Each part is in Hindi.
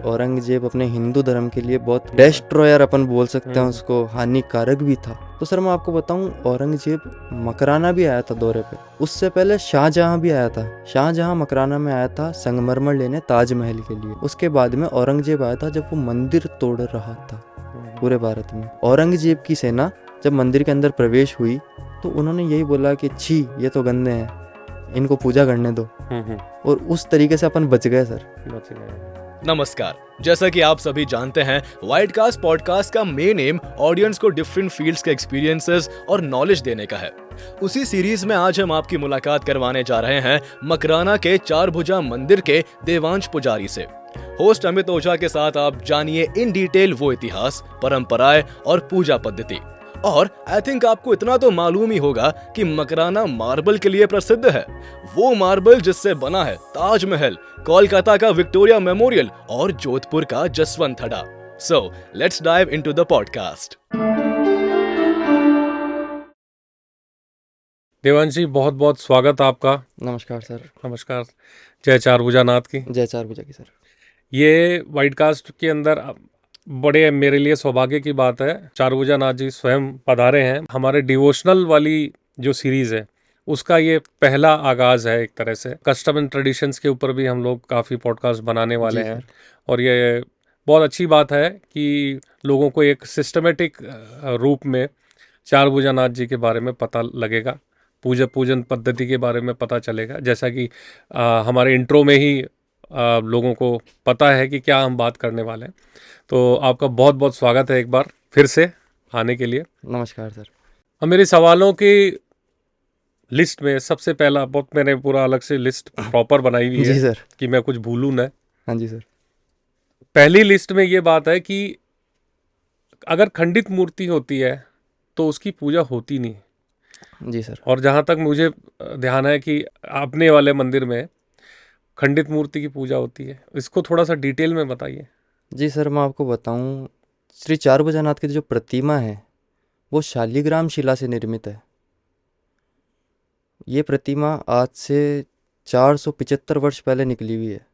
औरंगजेब अपने हिंदू धर्म के लिए बहुत डेस्ट्रॉयर अपन बोल सकते हैं उसको, हानिकारक भी था। तो सर मैं आपको बताऊं, औरंगजेब मकराना भी आया था दौरे पे। उससे पहले शाहजहां भी आया था। शाहजहां मकराना में आया था संगमरमर लेने ताजमहल के लिए। उसके बाद में औरंगजेब आया था जब वो मंदिर तोड़ रहा था पूरे भारत में। औरंगजेब की सेना जब मंदिर के अंदर प्रवेश हुई तो उन्होंने यही बोला कि छी, ये तो गंदे हैं, इनको पूजा करने दो। और उस तरीके से अपन बच गए सर। बच गए। नमस्कार। जैसा कि आप सभी जानते हैं, वाइडकास्ट पॉडकास्ट का मेन एम ऑडियंस को डिफरेंट फील्ड्स के एक्सपीरियंसेस और नॉलेज देने का है। उसी सीरीज में आज हम आपकी मुलाकात करवाने जा रहे हैं मकराना के चार भुजा मंदिर के देवांश पुजारी से। होस्ट अमित ओझा के साथ आप जानिए इन डिटेल वो इतिहास, परंपराएं और पूजा पद्धति। और आई थिंक आपको इतना तो मालूम ही होगा कि मकराना मार्बल के लिए प्रसिद्ध है। वो मार्बल जिससे बना है ताजमहल, कोलकाता का विक्टोरिया मेमोरियल और जोधपुर का Jaswant Thada. So let's dive into the podcast. Devansh ji, बहुत बहुत स्वागत आपका। नमस्कार सर। नमस्कार। जय चार भुजानाथ की। जय चार भुजा की सर। ये वाइडकास्ट के अंदर बड़े मेरे लिए सौभाग्य की बात है, चार भुजानाथ जी स्वयं पधारे हैं। हमारे डिवोशनल वाली जो सीरीज है उसका ये पहला आगाज है। एक तरह से कस्टम एंड ट्रेडिशंस के ऊपर भी हम लोग काफ़ी पॉडकास्ट बनाने वाले हैं। और ये बहुत अच्छी बात है कि लोगों को एक सिस्टमेटिक रूप में चार भुजानाथ जी के बारे में पता लगेगा, पूजन पद्धति के बारे में पता चलेगा। जैसा कि हमारे इंट्रो में ही लोगों को पता है कि क्या हम बात करने वाले हैं। तो आपका बहुत बहुत स्वागत है एक बार फिर से आने के लिए। नमस्कार सर। अब मेरे सवालों की लिस्ट में सबसे पहला, बहुत मैंने पूरा अलग से लिस्ट प्रॉपर बनाई हुई जी है सर। कि मैं कुछ भूलूं ना। हाँ जी सर। पहली लिस्ट में ये बात है कि अगर खंडित मूर्ति होती है तो उसकी पूजा होती नहीं। जी सर। और जहाँ तक मुझे ध्यान है कि अपने वाले मंदिर में खंडित मूर्ति की पूजा होती है। इसको थोड़ा सा डिटेल में बताइए। जी सर, मैं आपको बताऊं, श्री चार भुजानाथ की जो प्रतिमा है वो शालिग्राम शिला से निर्मित है। ये प्रतिमा आज से 475 वर्ष पहले निकली हुई है।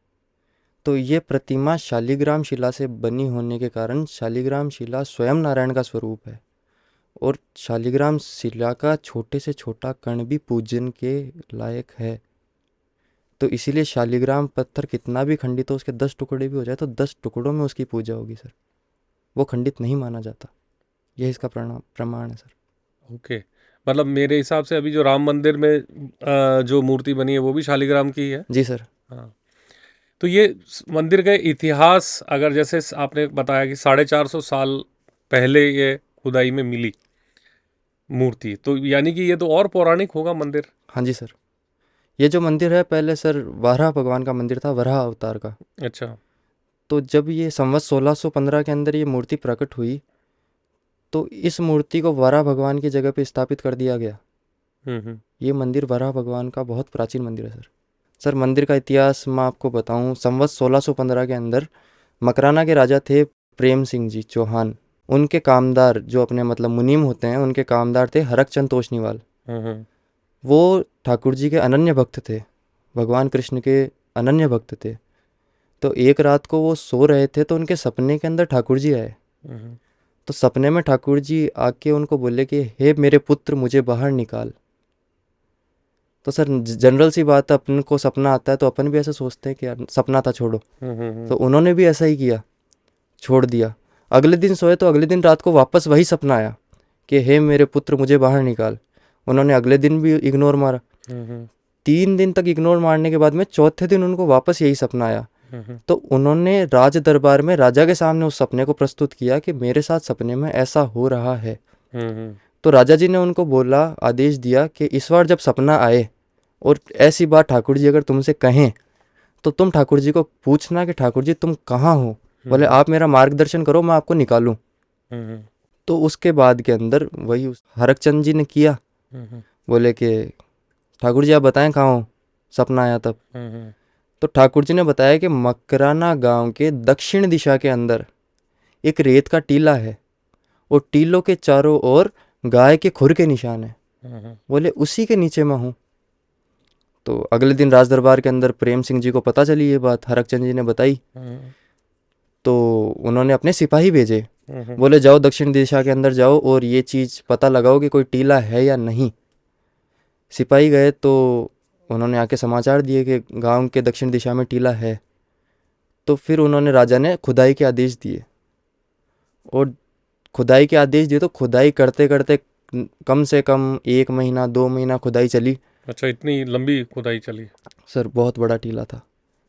तो ये प्रतिमा शालिग्राम शिला से बनी होने के कारण शालिग्राम शिला स्वयं नारायण का स्वरूप है। और शालिग्राम शिला का छोटे से छोटा कण भी पूजन के लायक है। तो इसीलिए शालिग्राम पत्थर कितना भी खंडित हो, उसके 10 टुकड़े भी हो जाए तो 10 टुकड़ों में उसकी पूजा होगी सर। वो खंडित नहीं माना जाता। यह इसका प्रमाण है सर। ओके, मतलब मेरे हिसाब से अभी जो राम मंदिर में जो मूर्ति बनी है वो भी शालिग्राम की है। जी सर। हाँ, तो ये मंदिर का इतिहास, अगर जैसे आपने बताया कि 450 साल पहले ये खुदाई में मिली मूर्ति, तो यानी कि ये तो और पौराणिक होगा मंदिर। हाँ जी सर। ये जो मंदिर है पहले सर वाराह भगवान का मंदिर था, वराह अवतार का। अच्छा। तो जब ये संवत 1615 के अंदर ये मूर्ति प्रकट हुई तो इस मूर्ति को वराह भगवान की जगह पे स्थापित कर दिया गया। ये मंदिर वराह भगवान का बहुत प्राचीन मंदिर है सर। सर मंदिर का इतिहास मैं आपको बताऊं, संवत 1615 के अंदर मकराना के राजा थे प्रेम सिंह जी चौहान। उनके कामदार जो अपने मतलब मुनीम होते हैं, उनके कामदार थे हरकचंद तोषनीवाल। वो ठाकुर जी के अनन्य भक्त थे, भगवान कृष्ण के अनन्य भक्त थे। तो एक रात को वो सो रहे थे तो उनके सपने के अंदर ठाकुर जी आए। तो सपने में ठाकुर जी आके उनको बोले कि हे मेरे पुत्र, मुझे बाहर निकाल। तो सर जनरल सी बात है, अपन को सपना आता है तो अपन भी ऐसे सोचते हैं कि यार सपना था, छोड़ो। तो उन्होंने भी ऐसा ही किया, छोड़ दिया। अगले दिन सोए तो अगले दिन रात को वापस वही सपना आया कि हे मेरे पुत्र, मुझे बाहर निकाल। उन्होंने अगले दिन भी इग्नोर मारा। 3 दिन तक इग्नोर मारने के बाद में चौथे दिन उनको वापस यही सपना आया। तो उन्होंने राज दरबार में राजा के सामने उस सपने को प्रस्तुत किया कि मेरे साथ सपने में ऐसा हो रहा है। तो राजा जी ने उनको बोला, आदेश दिया कि इस बार जब सपना आए और ऐसी बात ठाकुर जी अगर तुमसे कहें तो तुम ठाकुर जी को पूछना कि ठाकुर जी तुम कहाँ हो, बोले आप मेरा मार्गदर्शन करो, मैं आपको निकालूं। तो उसके बाद के अंदर वही हरकचंद जी ने किया। बोले कि ठाकुर जी आप बताएं कहाँ हो, सपना आया तब। तो ठाकुर जी ने बताया कि मकराना गांव के दक्षिण दिशा के अंदर एक रेत का टीला है और टीलों के चारों ओर गाय के खुर के निशान है। बोले उसी के नीचे मैं हूँ। तो अगले दिन राज दरबार के अंदर प्रेम सिंह जी को पता चली ये बात, हरकचंद जी ने बताई। उन्होंने अपने सिपाही भेजे, बोले जाओ दक्षिण दिशा के अंदर जाओ और ये चीज़ पता लगाओ कि कोई टीला है या नहीं। सिपाही गए तो उन्होंने आके समाचार दिए कि गांव के दक्षिण दिशा में टीला है। तो फिर उन्होंने राजा ने खुदाई के आदेश दिए, और खुदाई के आदेश दिए तो खुदाई करते करते कम से कम 1 महीना 2 महीना खुदाई चली। अच्छा, इतनी लंबी खुदाई चली? सर बहुत बड़ा टीला था।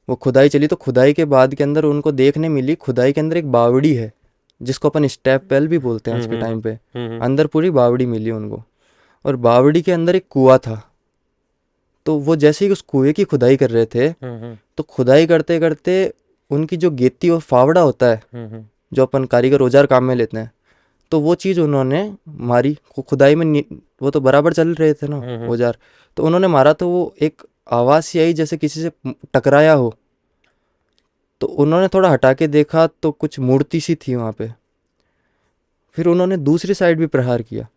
वो खुदाई चली तो खुदाई के बाद के अंदर उनको देखने मिली, खुदाई के अंदर एक बावड़ी है जिसको अपन स्टेप वेल भी बोलते हैं आज के टाइम पे। अंदर पूरी बावड़ी मिली उनको, और बावड़ी के अंदर एक कुआं था। तो वो जैसे ही उस कुएं की खुदाई कर रहे थे तो खुदाई करते करते उनकी जो गेती और फावड़ा होता है जो अपन कारीगर औजार काम में लेते हैं, तो वो चीज़ उन्होंने मारी खुदाई में। वो तो बराबर चल रहे थे ना औजार, तो उन्होंने मारा तो वो एक आवाज़ सी आई जैसे किसी से टकराया हो। तो उन्होंने थोड़ा हटा के देखा तो कुछ मूर्ति सी थी वहाँ पे। फिर उन्होंने दूसरी साइड भी प्रहार किया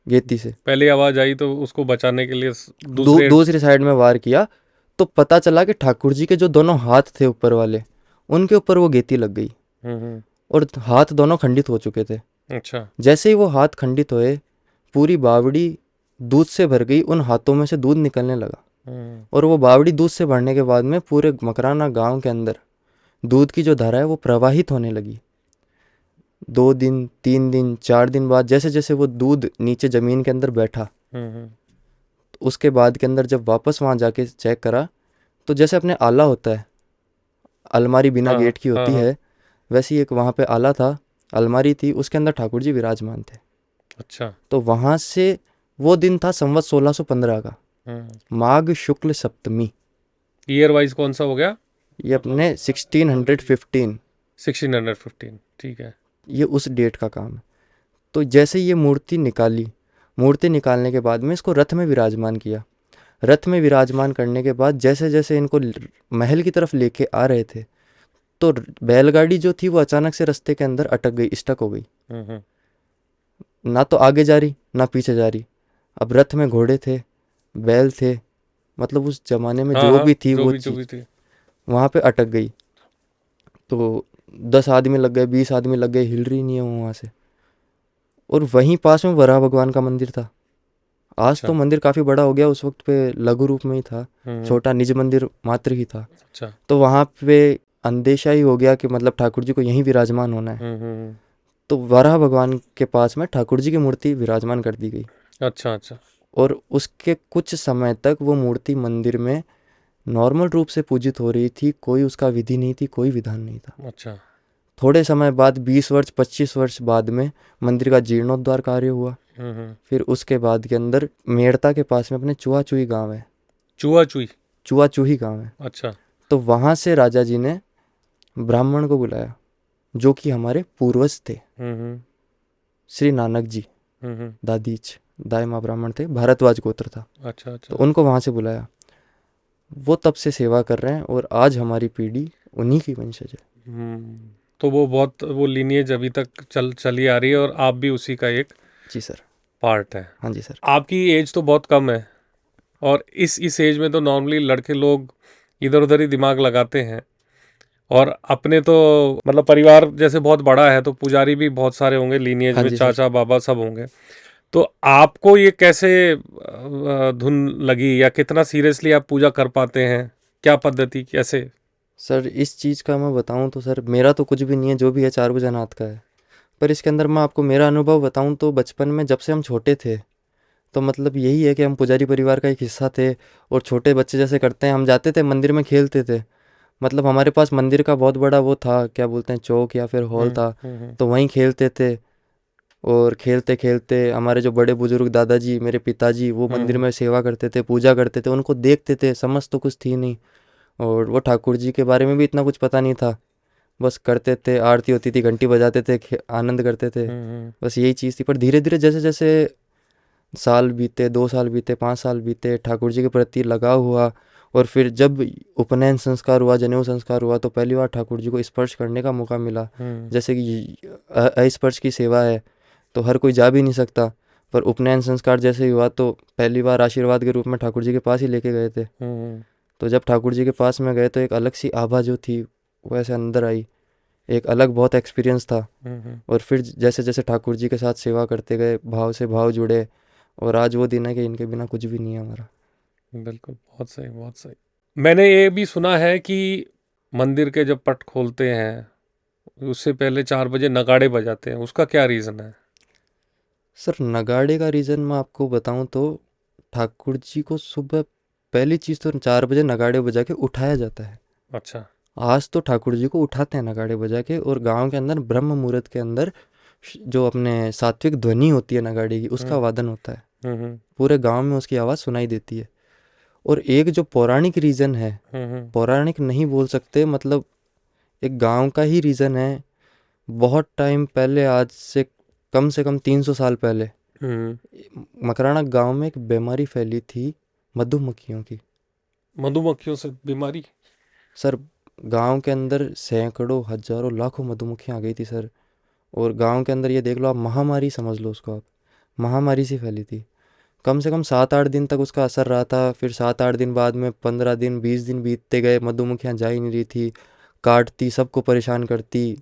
गेती से। पहली आवाज आई तो उसको बचाने के लिए दूसरी साइड में वार किया तो पता चला कि ठाकुर जी के जो दोनों हाथ थे ऊपर वाले, उनके ऊपर वो गेती लग गई और हाथ दोनों खंडित हो चुके थे। अच्छा। जैसे ही वो हाथ खंडित हुए, पूरी बावड़ी दूध से भर गई, उन हाथों में से दूध निकलने लगा। और वो बावड़ी दूध से भरने के बाद में पूरे मकराना गांव के अंदर दूध की जो धारा है वो प्रवाहित होने लगी। 2 दिन 3 दिन 4 दिन बाद जैसे जैसे वो दूध नीचे ज़मीन के अंदर बैठा, तो उसके बाद के अंदर जब वापस वहाँ जाके चेक करा तो जैसे अपने आला होता है, अलमारी बिना गेट की होती है, वैसी एक वहाँ पे आला था, अलमारी थी, उसके अंदर ठाकुर जी विराजमान थे। अच्छा। तो वहाँ से वो दिन था संवत 1615 का, माघ शुक्ल सप्तमी। ईयर वाइज कौन सा हो गया? ये अपने 1615। 1615, ठीक है। ये उस डेट का काम है। तो जैसे ये मूर्ति निकाली, मूर्ति निकालने के बाद में इसको रथ में विराजमान किया। रथ में विराजमान करने के बाद जैसे जैसे इनको महल की तरफ लेके आ रहे थे तो बैलगाड़ी जो थी वो अचानक से रास्ते के अंदर अटक गई, स्टक हो गई। ना तो आगे जा रही ना पीछे जा रही। अब रथ में घोड़े थे, बैल थे, मतलब उस जमाने में जो भी थी वो चीज़ वहाँ पे अटक गई। तो 10 आदमी लग गए, 20 आदमी लग गए, हिल रही नहीं है वहाँ से। और वहीं पास में वराह भगवान का मंदिर था। आज तो मंदिर काफ़ी बड़ा हो गया, उस वक्त पे लघु रूप में ही था, छोटा निज मंदिर मात्र ही था। तो वहाँ पे अंदेशा ही हो गया कि मतलब ठाकुर जी को यहीं विराजमान होना है। तो वराह भगवान के पास में ठाकुर जी की मूर्ति विराजमान कर दी गई। अच्छा अच्छा। और उसके कुछ समय तक वो मूर्ति मंदिर में नॉर्मल रूप से पूजित हो रही थी, कोई उसका विधि नहीं थी, कोई विधान नहीं था। अच्छा। थोड़े समय बाद 20 वर्ष 25 वर्ष बाद में मंदिर का जीर्णोद्धार कार्य हुआ। फिर उसके बाद के अंदर मेड़ता के पास में अपने चुआचुई गांव है। चुआचुही गांव है। अच्छा। तो वहाँ से राजा जी ने ब्राह्मण को बुलाया जो कि हमारे पूर्वज थे, श्री नानक जी दादीच दाई माँ ब्राह्मण थे, भारद्वाज गोत्र था। अच्छा अच्छा। तो उनको वहाँ से बुलाया, वो तब से सेवा कर रहे हैं और आज हमारी पीढ़ी उन्हीं की वंशज है। तो वो लीनिएज अभी तक चली आ रही है और आप भी उसी का एक जी सर पार्ट है। हाँ जी सर। आपकी एज तो बहुत कम है और इस एज में तो नॉर्मली लड़के लोग इधर उधर ही दिमाग लगाते हैं, और अपने तो मतलब परिवार जैसे बहुत बड़ा है तो पुजारी भी बहुत सारे होंगे लीनिएज में, चाचा बाबा सब होंगे। तो आपको ये कैसे धुन लगी या कितना सीरियसली आप पूजा कर पाते हैं, क्या पद्धति कैसे? सर इस चीज़ का मैं बताऊं तो सर मेरा तो कुछ भी नहीं है, जो भी है चार भुजनाथ का है। पर इसके अंदर मैं आपको मेरा अनुभव बताऊं तो बचपन में जब से हम छोटे थे तो मतलब यही है कि हम पुजारी परिवार का एक हिस्सा थे और छोटे बच्चे जैसे करते हैं हम जाते थे मंदिर में खेलते थे। मतलब हमारे पास मंदिर का बहुत बड़ा वो था, क्या बोलते हैं, चौक या फिर हॉल था, तो वहीं खेलते थे। और खेलते खेलते हमारे जो बड़े बुजुर्ग दादाजी मेरे पिताजी वो मंदिर में सेवा करते थे, पूजा करते थे, उनको देखते थे। समझ तो कुछ थी नहीं और वो ठाकुर जी के बारे में भी इतना कुछ पता नहीं था, बस करते थे, आरती होती थी, घंटी बजाते थे, आनंद करते थे, बस यही चीज़ थी। पर धीरे धीरे जैसे जैसे साल बीते, 2 साल बीते, 5 साल बीते, ठाकुर जी के प्रति लगाव हुआ। और फिर जब उपनयन संस्कार हुआ, जनेऊ संस्कार हुआ, तो पहली बार ठाकुर जी को स्पर्श करने का मौका मिला। जैसे कि अस्पर्श की सेवा है तो हर कोई जा भी नहीं सकता, पर उपनयन संस्कार जैसे ही हुआ तो पहली बार आशीर्वाद के रूप में ठाकुर जी के पास ही लेके गए थे। तो जब ठाकुर जी के पास में गए तो एक अलग सी आभा जो थी वो ऐसे अंदर आई, एक अलग बहुत एक्सपीरियंस था। और फिर जैसे जैसे ठाकुर जी के साथ सेवा करते गए, भाव से भाव जुड़े, और आज वो दिन है कि इनके बिना कुछ भी नहीं है हमारा। बिल्कुल, बहुत सही, बहुत सही। मैंने ये भी सुना है कि मंदिर के जब पट खोलते हैं उससे पहले 4 बजे नगाड़े बजाते हैं, उसका क्या रीज़न है? सर नगाड़े का रीज़न मैं आपको बताऊं तो ठाकुर जी को सुबह पहली चीज़ तो 4 बजे नगाड़े बजा के उठाया जाता है। अच्छा। आज तो ठाकुर जी को उठाते हैं नगाड़े बजा के, और गांव के अंदर ब्रह्म मुहूर्त के अंदर जो अपने सात्विक ध्वनि होती है नगाड़े की, उसका वादन होता है। पूरे गांव में उसकी आवाज़ सुनाई देती है। और एक जो पौराणिक रीज़न है, पौराणिक नहीं बोल सकते, मतलब एक गांव का ही रीज़न है। बहुत टाइम पहले, आज से कम 300 साल पहले, मकराना गांव में एक बीमारी फैली थी मधुमक्खियों की। मधुमक्खियों से बीमारी? सर गांव के अंदर सैकड़ों हजारों लाखों मधुमक्खियां आ गई थी सर। और गांव के अंदर ये देख लो आप, महामारी समझ लो उसको आप, महामारी सी फैली थी। कम से कम 7-8 दिन तक उसका असर रहा था। फिर 7-8 दिन बाद में 15 दिन 20 दिन बीतते गए, मधुमक्खियां जा ही नहीं रही थी, काटती, सबको परेशान करती।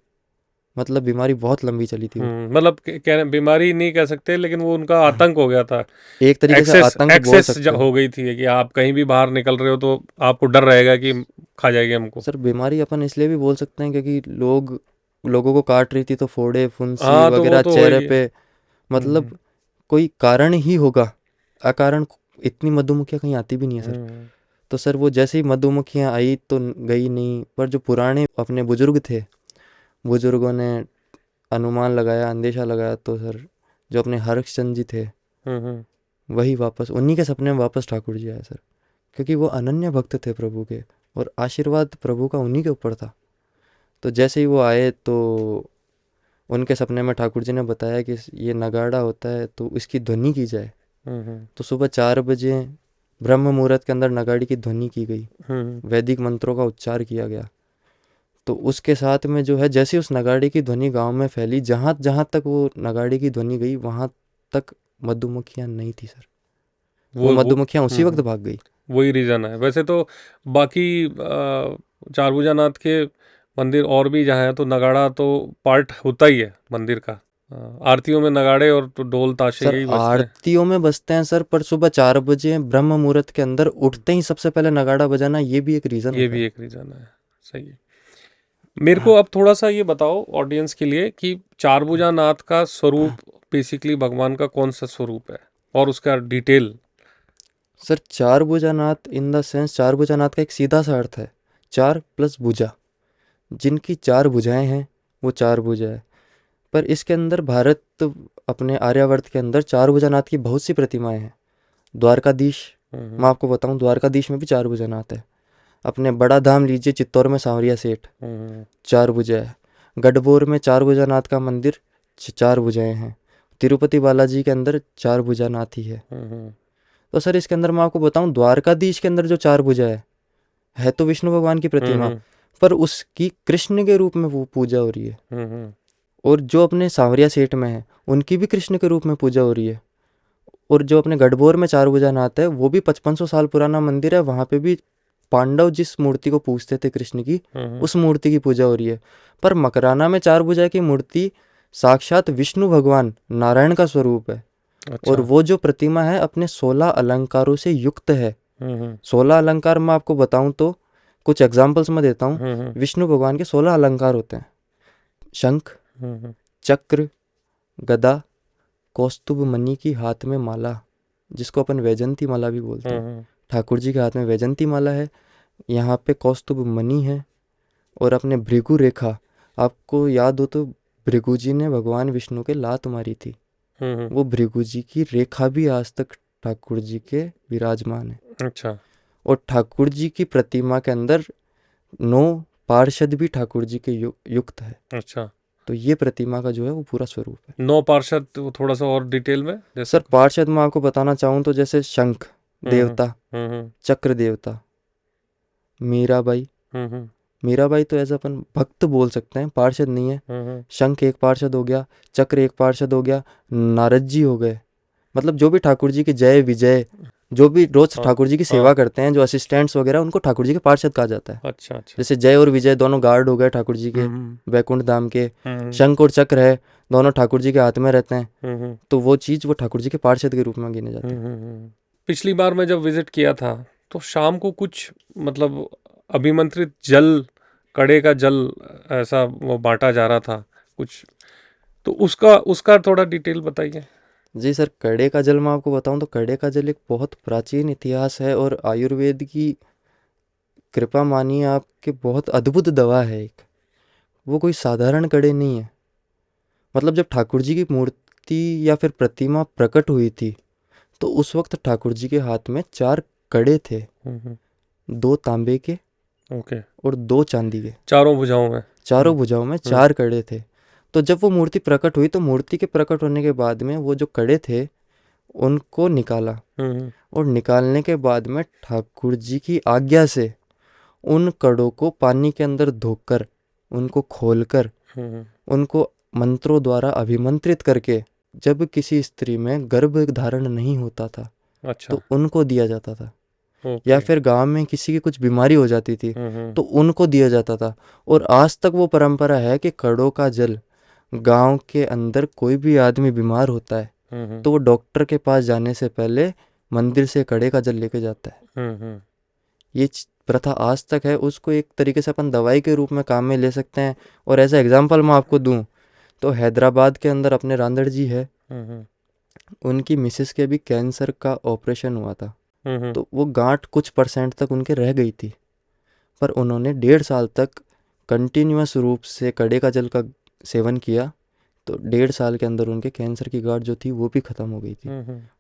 मतलब बीमारी बहुत लंबी चली थी वो। मतलब कह बीमारी नहीं कह सकते, लेकिन वो उनका आतंक हो गया था। एक तरीके से एक्सेस आतंक बोल सकते हो। हो गई थी कि आप कहीं भी बाहर निकल रहे हो तो आपको डर रहेगा कि खा जाएगी हमको। सर बीमारी अपन इसलिए भी बोल सकते हैं क्योंकि लोगों को काट रही थी, तो फोड़े फुंसी हाँ, तो वो वगैरह तो चेहरे वही है। पे, मतलब कोई कारण ही होगा, अकारण इतनी मधुमक्खियां कहीं आती भी नहीं है सर। तो सर वो जैसे ही मधुमक्खियां आई तो गई नहीं, पर जो पुराने अपने बुजुर्ग थे, बुजुर्गों ने अनुमान लगाया, अंदेशा लगाया, तो सर जो अपने हर्षचंद जी थे, वही वापस उन्हीं के सपने में वापस ठाकुर जी आए सर। क्योंकि वो अनन्य भक्त थे प्रभु के, और आशीर्वाद प्रभु का उन्हीं के ऊपर था। तो जैसे ही वो आए तो उनके सपने में ठाकुर जी ने बताया कि ये नगाड़ा होता है तो इसकी ध्वनि की जाए। तो सुबह 4 बजे ब्रह्म मुहूर्त के अंदर नगाड़ी की ध्वनि की गई, वैदिक मंत्रों का उच्चार किया गया। तो उसके साथ में जो है, जैसे उस नगाड़े की ध्वनि गांव में फैली, जहाँ जहाँ तक वो नगाड़े की ध्वनि गई वहाँ तक मधुमक्खियाँ नहीं थी सर। वो मधुमक्खियाँ उसी वक्त भाग गई। वही रीज़न है। वैसे तो बाकी चारभुजानाथ के मंदिर और भी जहाँ है तो नगाड़ा तो पार्ट होता ही है मंदिर का। आरतियों में नगाड़े और तो ढोल ताशे सर यही बजते हैं। आरतियों में बजते हैं सर, पर सुबह 4 बजे ब्रह्म मुहूर्त के अंदर उठते ही सबसे पहले नगाड़ा बजाना, ये भी एक रीज़न ये होता भी है। एक रीज़न है। सही है। मेरे को अब थोड़ा सा ये बताओ ऑडियंस के लिए कि चारभुजानाथ का स्वरूप बेसिकली भगवान का कौन सा स्वरूप है और उसका detail. Sir Charbhujanath in the sense, Charbhujanath का एक सीधा सा अर्थ है 4 प्लस भुजा। जिनकी 4 भुजाएं हैं वो 4 भुजा है। पर इसके अंदर भारत, अपने आर्यावर्त के अंदर चारभुजानाथ की बहुत सी प्रतिमाएं हैं। द्वारकाधीश, मैं आपको बताऊं, द्वारकाधीश में भी 4 भुजानाथ है। अपने बड़ा धाम लीजिए, चित्तौड़ में सांवरिया सेठ, 4 भुजा है। गढ़बोर में 4 भुजानाथ का मंदिर, 4 भुजाएं हैं। तिरुपति बालाजी के अंदर 4 भुजानाथ ही है। तो सर इसके अंदर मैं आपको बताऊं, द्वारकाधीश के अंदर जो 4 भुजा है तो विष्णु भगवान की प्रतिमा, पर उसकी कृष्ण के रूप में वो पूजा हो रही है। और जो अपने सांवरिया सेठ में है उनकी भी कृष्ण के रूप में पूजा हो रही है। और जो अपने गढ़बोर में 4 भुजानाथ है वो भी 5500 साल पुराना मंदिर है। वहाँ पे भी पांडव जिस मूर्ति को पूजते थे कृष्ण की, उस मूर्ति की पूजा हो रही है। पर मकराना में 4 भुजा की मूर्ति साक्षात विष्णु भगवान नारायण का स्वरूप है। अच्छा। और वो जो प्रतिमा है अपने 16 अलंकारों से युक्त है। 16 अलंकार मैं आपको बताऊं तो कुछ एग्जाम्पल्स मैं देता हूँ। विष्णु भगवान के 16 अलंकार होते हैं: शंख, चक्र, गदा, कौस्तुभ मणि की हाथ में माला, जिसको अपन वैजंती माला भी बोलते हैं। ठाकुर जी के हाथ में वैजंती माला है, यहाँ पे कौस्तुभ मणि है। और अपने भृगु रेखा, आपको याद हो तो भृगु जी ने भगवान विष्णु के लात मारी थी, वो भृगु जी की रेखा भी आज तक ठाकुर जी के विराजमान है। अच्छा। और ठाकुर जी की प्रतिमा के अंदर 9 पार्षद भी ठाकुर जी के युक्त है। अच्छा। तो ये प्रतिमा का जो है वो पूरा स्वरूप है। 9 पार्षद, तो थोड़ा सा और डिटेल में जैसे। सर पार्षद मैं आपको बताना चाहूँ तो जैसे शंख देवता, चक्र देवता, मीराबाई। मीराबाई तो ऐसा अपन भक्त बोल सकते हैं, पार्षद नहीं है। शंख एक पार्षद हो गया, चक्र एक पार्षद हो गया, नारद जी हो गए। मतलब जो भी ठाकुर जी की जय विजय जो भी रोज हाँ, ठाकुर जी की सेवा करते हैं, जो असिस्टेंट्स वगैरह, उनको ठाकुर जी के पार्षद कहा जाता है। अच्छा अच्छा। जैसे जय और विजय दोनों गार्ड हो गए ठाकुर जी के वैकुंठ धाम के, शंख और चक्र है, दोनों ठाकुर जी के हाथ में रहते हैं, तो वो चीज़ वो ठाकुर जी के पार्षद के रूप में गिने जाते हैं। पिछली बार मैं जब विजिट किया था तो शाम को कुछ मतलब अभिमंत्रित जल, कड़े का जल ऐसा वो बांटा जा रहा था कुछ, तो उसका उसका थोड़ा डिटेल बताइए। जी सर, कड़े का जल मैं आपको बताऊं तो कड़े का जल एक बहुत प्राचीन इतिहास है और आयुर्वेद की कृपा मानिए आपके बहुत अद्भुत दवा है एक। वो कोई साधारण कड़े नहीं है। मतलब जब ठाकुर जी की मूर्ति या फिर प्रतिमा प्रकट हुई थी तो उस वक्त ठाकुर जी के हाथ में 4 कड़े थे, 2 तांबे के ओके। और 2 चांदी के। चारों भुजाओं में। चारों भुजाओं में 4 कड़े थे। तो जब वो मूर्ति प्रकट हुई तो मूर्ति के प्रकट होने के बाद में वो जो कड़े थे उनको निकाला, और निकालने के बाद में ठाकुर जी की आज्ञा से उन कड़ों को पानी के अंदर धोकर, उनको खोलकर, उनको मंत्रों द्वारा अभिमंत्रित करके, जब किसी स्त्री में गर्भ धारण नहीं होता था अच्छा। तो उनको दिया जाता था, ओके। या फिर गांव में किसी की कुछ बीमारी हो जाती थी तो उनको दिया जाता था। और आज तक वो परंपरा है कि कड़ों का जल गांव के अंदर कोई भी आदमी बीमार होता है तो वो डॉक्टर के पास जाने से पहले मंदिर से कड़े का जल लेके जाता है। ये प्रथा आज तक है। उसको एक तरीके से अपन दवाई के रूप में काम में ले सकते हैं। और ऐसा एग्जाम्पल मैं आपको दूं तो हैदराबाद के अंदर अपने रांदड़ जी है, उनकी मिसेस के भी कैंसर का ऑपरेशन हुआ था, तो वो गांठ कुछ % तक उनके रह गई थी, पर उन्होंने 1.5 साल तक कंटिन्यूअस रूप से कड़े का जल का सेवन किया, तो 1.5 साल के अंदर उनके कैंसर की गांठ जो थी वो भी ख़त्म हो गई थी।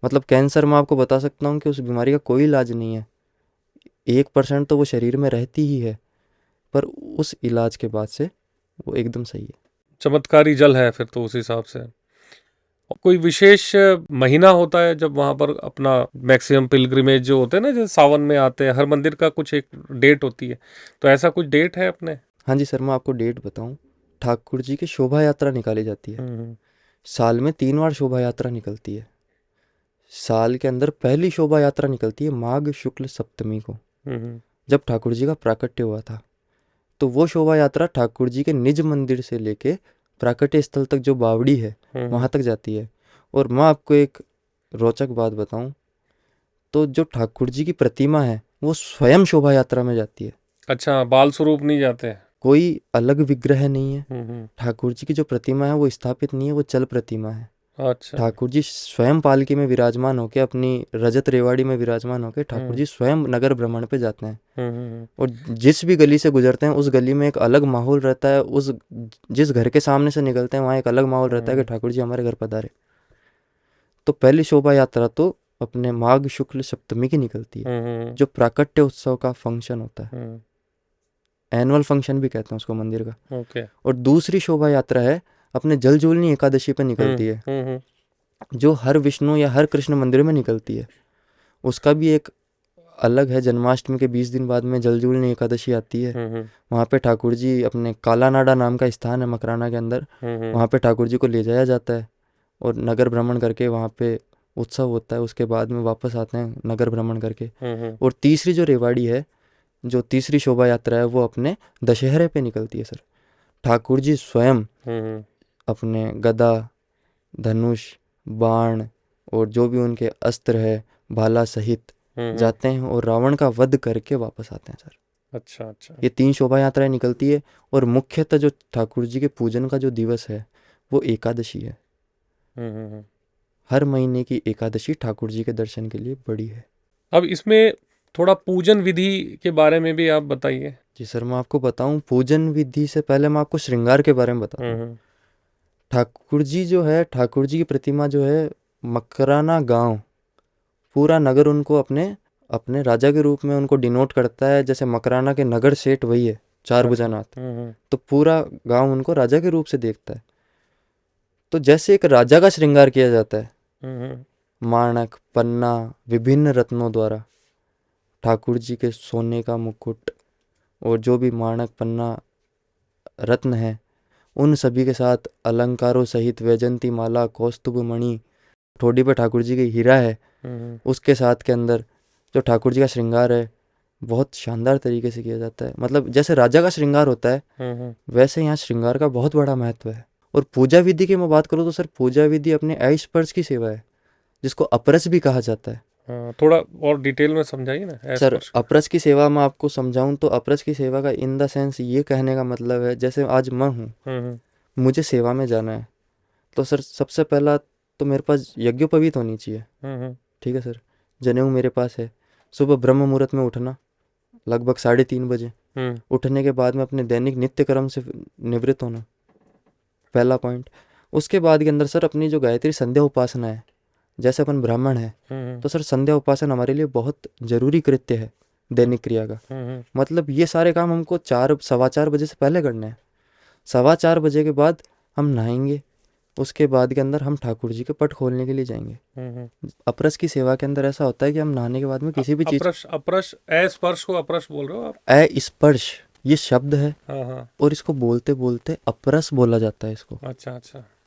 मतलब कैंसर मैं आपको बता सकता हूँ कि उस बीमारी का कोई इलाज नहीं है, 1% तो वो शरीर में रहती ही है, पर उस इलाज के बाद से वो एकदम सही है। चमत्कारी जल है फिर तो उस हिसाब से। कोई विशेष महीना होता है जब वहां पर अपना मैक्सिमम पिलग्रिमेज जो होते हैं ना, जैसे सावन में आते हैं, हर मंदिर का कुछ एक डेट होती है, तो ऐसा कुछ डेट है अपने? हाँ जी सर, मैं आपको डेट बताऊं। ठाकुर जी की शोभा यात्रा निकाली जाती है। साल में 3 बार शोभा यात्रा निकलती है। साल के अंदर पहली शोभा यात्रा निकलती है माघ शुक्ल सप्तमी को, जब ठाकुर जी का प्राकट्य हुआ था। तो वो शोभा यात्रा ठाकुर जी के निज मंदिर से लेके प्राकट्य स्थल तक जो बावड़ी है वहाँ तक जाती है। और मैं आपको एक रोचक बात बताऊं तो जो ठाकुर जी की प्रतिमा है वो स्वयं शोभा यात्रा में जाती है। अच्छा, बाल स्वरूप नहीं जाते? कोई अलग विग्रह नहीं है। ठाकुर जी की जो प्रतिमा है वो स्थापित नहीं है, वो चल प्रतिमा है। अच्छा। ठाकुर जी स्वयं पालकी में विराजमान होकर, अपनी रजत रेवाड़ी में विराजमान होकर ठाकुर जी स्वयं नगर भ्रमण पे जाते हैं। और जिस भी गली से गुजरते हैं उस गली में एक अलग माहौल रहता है। उस जिस घर के सामने से निकलते हैं वहाँ एक अलग माहौल रहता है कि ठाकुर जी हमारे घर पधारे। तो पहली शोभा यात्रा तो अपने माघ शुक्ल सप्तमी की निकलती है, जो प्राकट्य उत्सव का फंक्शन होता है, एनुअल फंक्शन भी कहते हैं उसको मंदिर का। ओके। और दूसरी शोभा यात्रा है अपने जलजूलनी एकादशी पर निकलती है, जो हर विष्णु या हर कृष्ण मंदिर में निकलती है। उसका भी एक अलग है। जन्माष्टमी के 20 दिन बाद में जलजूलनी एकादशी आती है। वहाँ पे ठाकुर जी, अपने कालानाडा नाम का स्थान है मकराना के अंदर, वहाँ पे ठाकुर जी को ले जाया जाता है और नगर भ्रमण करके वहाँ पे उत्सव होता है। उसके बाद में वापस आते हैं नगर भ्रमण करके। और तीसरी जो रेवाड़ी है, जो तीसरी शोभा यात्रा है, वो अपने दशहरे पे निकलती है सर। ठाकुर जी स्वयं अपने गदा, धनुष, बाण और जो भी उनके अस्त्र है, भाला सहित जाते हैं और रावण का वध करके वापस आते हैं सर। अच्छा अच्छा। ये 3 शोभा यात्राएं निकलती है। और मुख्यतः जो ठाकुर जी के पूजन का जो दिवस है वो एकादशी है। हर महीने की एकादशी ठाकुर जी के दर्शन के लिए बड़ी है। अब इसमें थोड़ा पूजन विधि के बारे में भी आप बताइए। जी सर, मैं आपको बताऊं पूजन विधि से पहले मैं आपको श्रृंगार के बारे में बताता हूँ। ठाकुर जी जो है, ठाकुर जी की प्रतिमा जो है, मकराना गांव, पूरा नगर उनको अपने अपने राजा के रूप में उनको डिनोट करता है। जैसे मकराना के नगर सेठ वही है, 4 भुजानाथ, तो पूरा गांव उनको राजा के रूप से देखता है। तो जैसे एक राजा का श्रृंगार किया जाता है, माणक, पन्ना, विभिन्न रत्नों द्वारा, ठाकुर जी के सोने का मुकुट और जो भी माणक, पन्ना, रत्न है, उन सभी के साथ अलंकारों सहित वैजंती माला, कौस्तुभ मणि, ठोड़ी पे ठाकुर जी की हीरा है, उसके साथ के अंदर जो ठाकुर जी का श्रृंगार है बहुत शानदार तरीके से किया जाता है। मतलब जैसे राजा का श्रृंगार होता है वैसे यहाँ श्रृंगार का बहुत बड़ा महत्व है। और पूजा विधि की मैं बात करूँ तो सर पूजा विधि अपने स्पर्श की सेवा है जिसको अपरस भी कहा जाता है। थोड़ा और डिटेल में समझाइए ना। सर अपरस की सेवा में आपको समझाऊं तो अपरस की सेवा का इन द सेंस ये कहने का मतलब है जैसे आज मैं हूँ मुझे सेवा में जाना है तो सर सबसे पहला तो मेरे पास यज्ञोपवीत होनी चाहिए। ठीक है सर, जनेऊ मेरे पास है। सुबह ब्रह्म मुहूर्त में उठना लगभग 3:30 बजे। उठने के बाद में अपने दैनिक नित्य कर्म से निवृत्त होना, पहला पॉइंट। उसके बाद के अंदर सर अपनी जो गायत्री संध्या उपासना है, जैसे अपन ब्राह्मण है तो सर संध्या उपासना हमारे लिए बहुत जरूरी कृत्य है दैनिक क्रिया का। मतलब ये सारे काम हमको 4-4:15 बजे से पहले करने हैं। 4:15 बजे के बाद हम नहाएंगे, उसके बाद के अंदर हम ठाकुर जी के पट खोलने के लिए जाएंगे। अपरस की सेवा के अंदर ऐसा होता है कि हम नहाने के बाद में किसी भी चीज अपरस स्पर्श को अपरस बोल रहे हो आप? स्पर्श ये शब्द है और इसको बोलते बोलते अपरस बोला जाता है इसको। अच्छा,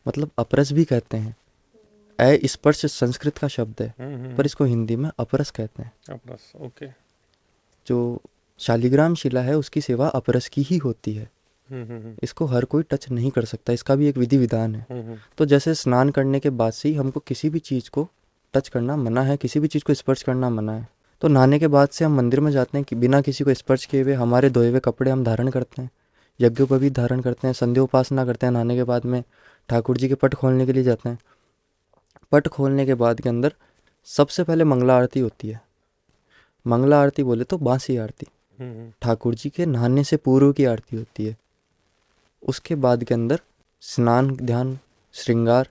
मतलब अपरस भी कहते हैं। स्पर्श संस्कृत का शब्द है पर इसको हिंदी में अपरस कहते हैं। अपरस, ओके। जो शालिग्राम शिला है उसकी सेवा अपरस की ही होती है। इसको हर कोई टच नहीं कर सकता, इसका भी एक विधि विधान है। तो जैसे स्नान करने के बाद से ही हमको किसी भी चीज़ को टच करना मना है, किसी भी चीज़ को स्पर्श करना मना है। तो नहाने के बाद से हम मंदिर में जाते हैं कि बिना किसी को स्पर्श किए हुए हमारे धोए हुए कपड़े हम धारण करते हैं, यज्ञोपवीत धारण करते हैं, संध्या उपासना करते हैं। नहाने के बाद में ठाकुर जी के पट खोलने के लिए जाते हैं। पट खोलने के बाद के अंदर सबसे पहले मंगला आरती होती है। मंगला आरती बोले तो बांसी आरती, ठाकुर जी के नहाने से पूर्व की आरती होती है। उसके बाद के अंदर स्नान ध्यान श्रृंगार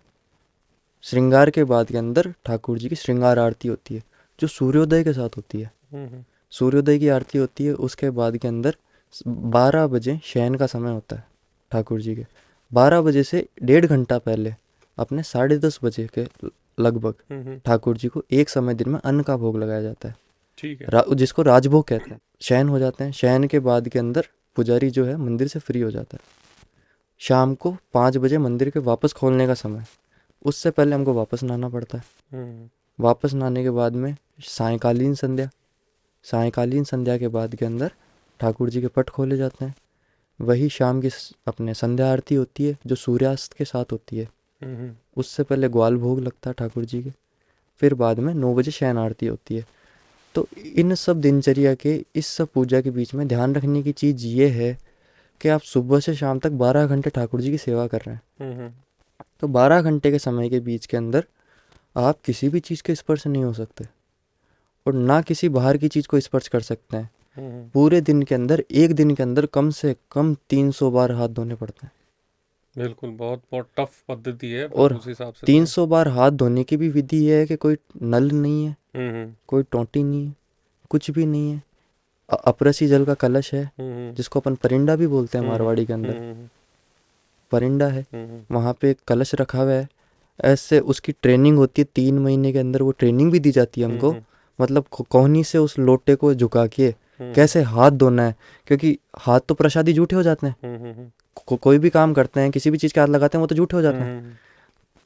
के बाद के अंदर ठाकुर जी की श्रृंगार आरती होती है जो सूर्योदय के साथ होती है। सूर्योदय की आरती होती है। उसके बाद के अंदर 12 बजे शयन का समय होता है ठाकुर जी के। 12 बजे से 1.5 घंटा पहले अपने 10:30 बजे के लगभग ठाकुर जी को एक समय दिन में अन्न का भोग लगाया जाता है। ठीक है। जिसको राजभोग कहते हैं। शयन हो जाते हैं। शयन के बाद के अंदर पुजारी जो है मंदिर से फ्री हो जाता है। शाम को 5 बजे मंदिर के वापस खोलने का समय, उससे पहले हमको वापस नहाना पड़ता है। वापस नहाने के बाद में सायंकालीन संध्या के बाद के अंदर ठाकुर जी के पट खोले जाते हैं। वही शाम की अपने संध्या आरती होती है जो सूर्यास्त के साथ होती है। उससे पहले ग्वाल भोग लगता है ठाकुर जी के। फिर बाद में 9 बजे शयन आरती होती है। तो इन सब दिनचर्या के इस सब पूजा के बीच में ध्यान रखने की चीज़ ये है कि आप सुबह से शाम तक 12 घंटे ठाकुर जी की सेवा कर रहे हैं। तो 12 घंटे के समय के बीच के अंदर आप किसी भी चीज़ के स्पर्श नहीं हो सकते और ना किसी बाहर की चीज़ को स्पर्श कर सकते हैं। पूरे दिन के अंदर एक दिन के अंदर कम से कम 300 बार हाथ धोने पड़ते हैं। बिल्कुल, बहुत बहुत टफ पद्धति है। और उस हिसाब से 300 बार हाथ धोने की भी विधि ये है कि कोई नल नहीं है, कोई टोंटी नहीं है, कुछ भी नहीं है। अपरसी जल का कलश है जिसको अपन परिंडा भी बोलते हैं मारवाड़ी के अंदर। परिंडा है, वहाँ पे कलश रखा हुआ है। ऐसे उसकी ट्रेनिंग होती है 3 महीने के अंदर। वो ट्रेनिंग भी दी जाती है हमको। मतलब कोहनी से उस लोटे को झुका के कैसे हाथ धोना है, क्योंकि हाथ तो प्रसादी जूठे हो जाते हैं। कोई भी काम करते हैं, किसी भी चीज़ के हाथ लगाते हैं वो तो जूठे हो जाते हैं।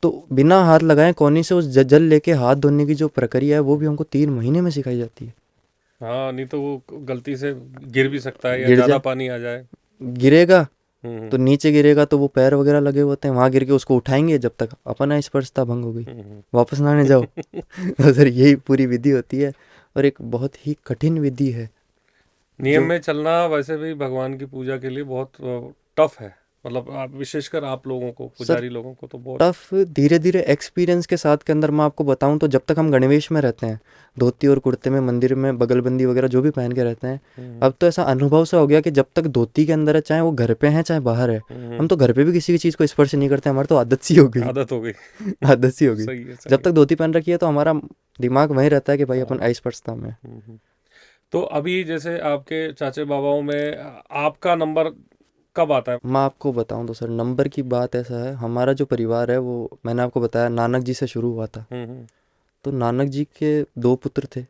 तो बिना हाथ लगाए कोहनी से उस जल लेके हाथ धोने की जो प्रक्रिया है वो भी हमको 3 महीने में सिखाई जाती है। हाँ, नहीं तो वो गलती से गिर भी सकता है या ज़्यादा पानी आ जाए। गिरेगा तो नीचे गिरेगा तो वो पैर वगैरह लगे होते हैं, वहाँ गिर के उसको उठाएंगे जब तक अपना स्पर्शता भंग हो गई, वापस नहाने जाओ। तो सर यही पूरी विधि होती है और एक बहुत ही कठिन विधि है। नियम में चलना वैसे भी भगवान की पूजा के लिए बहुत टफ है। मतलब विशेषकर आप लोगों को, पुजारी लोगों को तो बहुत टफ। धीरे धीरे एक्सपीरियंस के साथ के अंदर मैं आपको बताऊं तो जब तक हम गणवेश में रहते हैं, धोती और कुर्ते में मंदिर में बगलबंदी वगैरह जो भी पहन के रहते हैं, अब तो ऐसा अनुभव सा हो गया कि जब तक धोती के अंदर है, चाहे वो घर पे है चाहे बाहर है, हम तो घर पे भी किसी भी चीज़ को स्पर्श नहीं करते। हमारी तो आदत सी हो गई। आदत हो गई। जब तक धोती पहन रखी है तो हमारा दिमाग वहीं रहता है कि भाई अपन अस्पर्शता में। तो अभी जैसे आपके चाचे बाबाओं में आपका नंबर कब आता है? मैं आपको बताऊं तो सर नंबर की बात ऐसा है, हमारा जो परिवार है वो मैंने आपको बताया नानक जी से शुरू हुआ था। तो नानक जी के 2 पुत्र थे,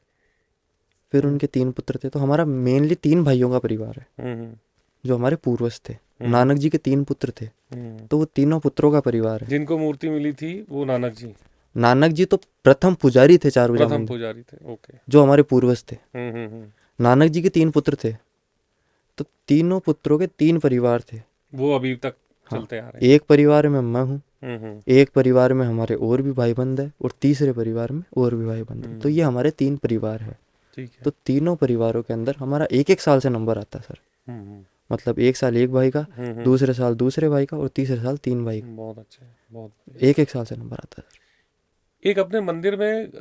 फिर उनके 3 पुत्र थे। तो हमारा मेनली 3 भाइयों का परिवार है जो हमारे पूर्वज थे। नानक जी के 3 पुत्र थे तो वो तीनों पुत्रों का परिवार है। जिनको मूर्ति मिली थी वो नानक जी, नानक जी तो प्रथम पुजारी थे चारभुजा प्रथम मंदिर, पुजारी थे, ओके। जो हमारे पूर्वज थे। हम्म। नानक जी के 3 पुत्र थे, तो तीनों पुत्रों के 3 परिवार थे। वो अभी तक हाँ, चलते आ रहे हैं। एक परिवार में मैं हूँ, हम्म। एक परिवार में हमारे और भी भाई बंद है, और तीसरे परिवार में और भी भाई बंद है। तो ये हमारे 3 परिवार है। ठीक है। तो तीनों परिवारों के अंदर हमारा 1-1 साल से नंबर आता है सर। हम्म। मतलब एक साल एक भाई का, दूसरे साल दूसरे भाई का, और तीसरे साल 3 भाई का। बहुत अच्छा है, बहुत बढ़िया। 1-1 साल से नंबर आता है सर। एक अपने मंदिर में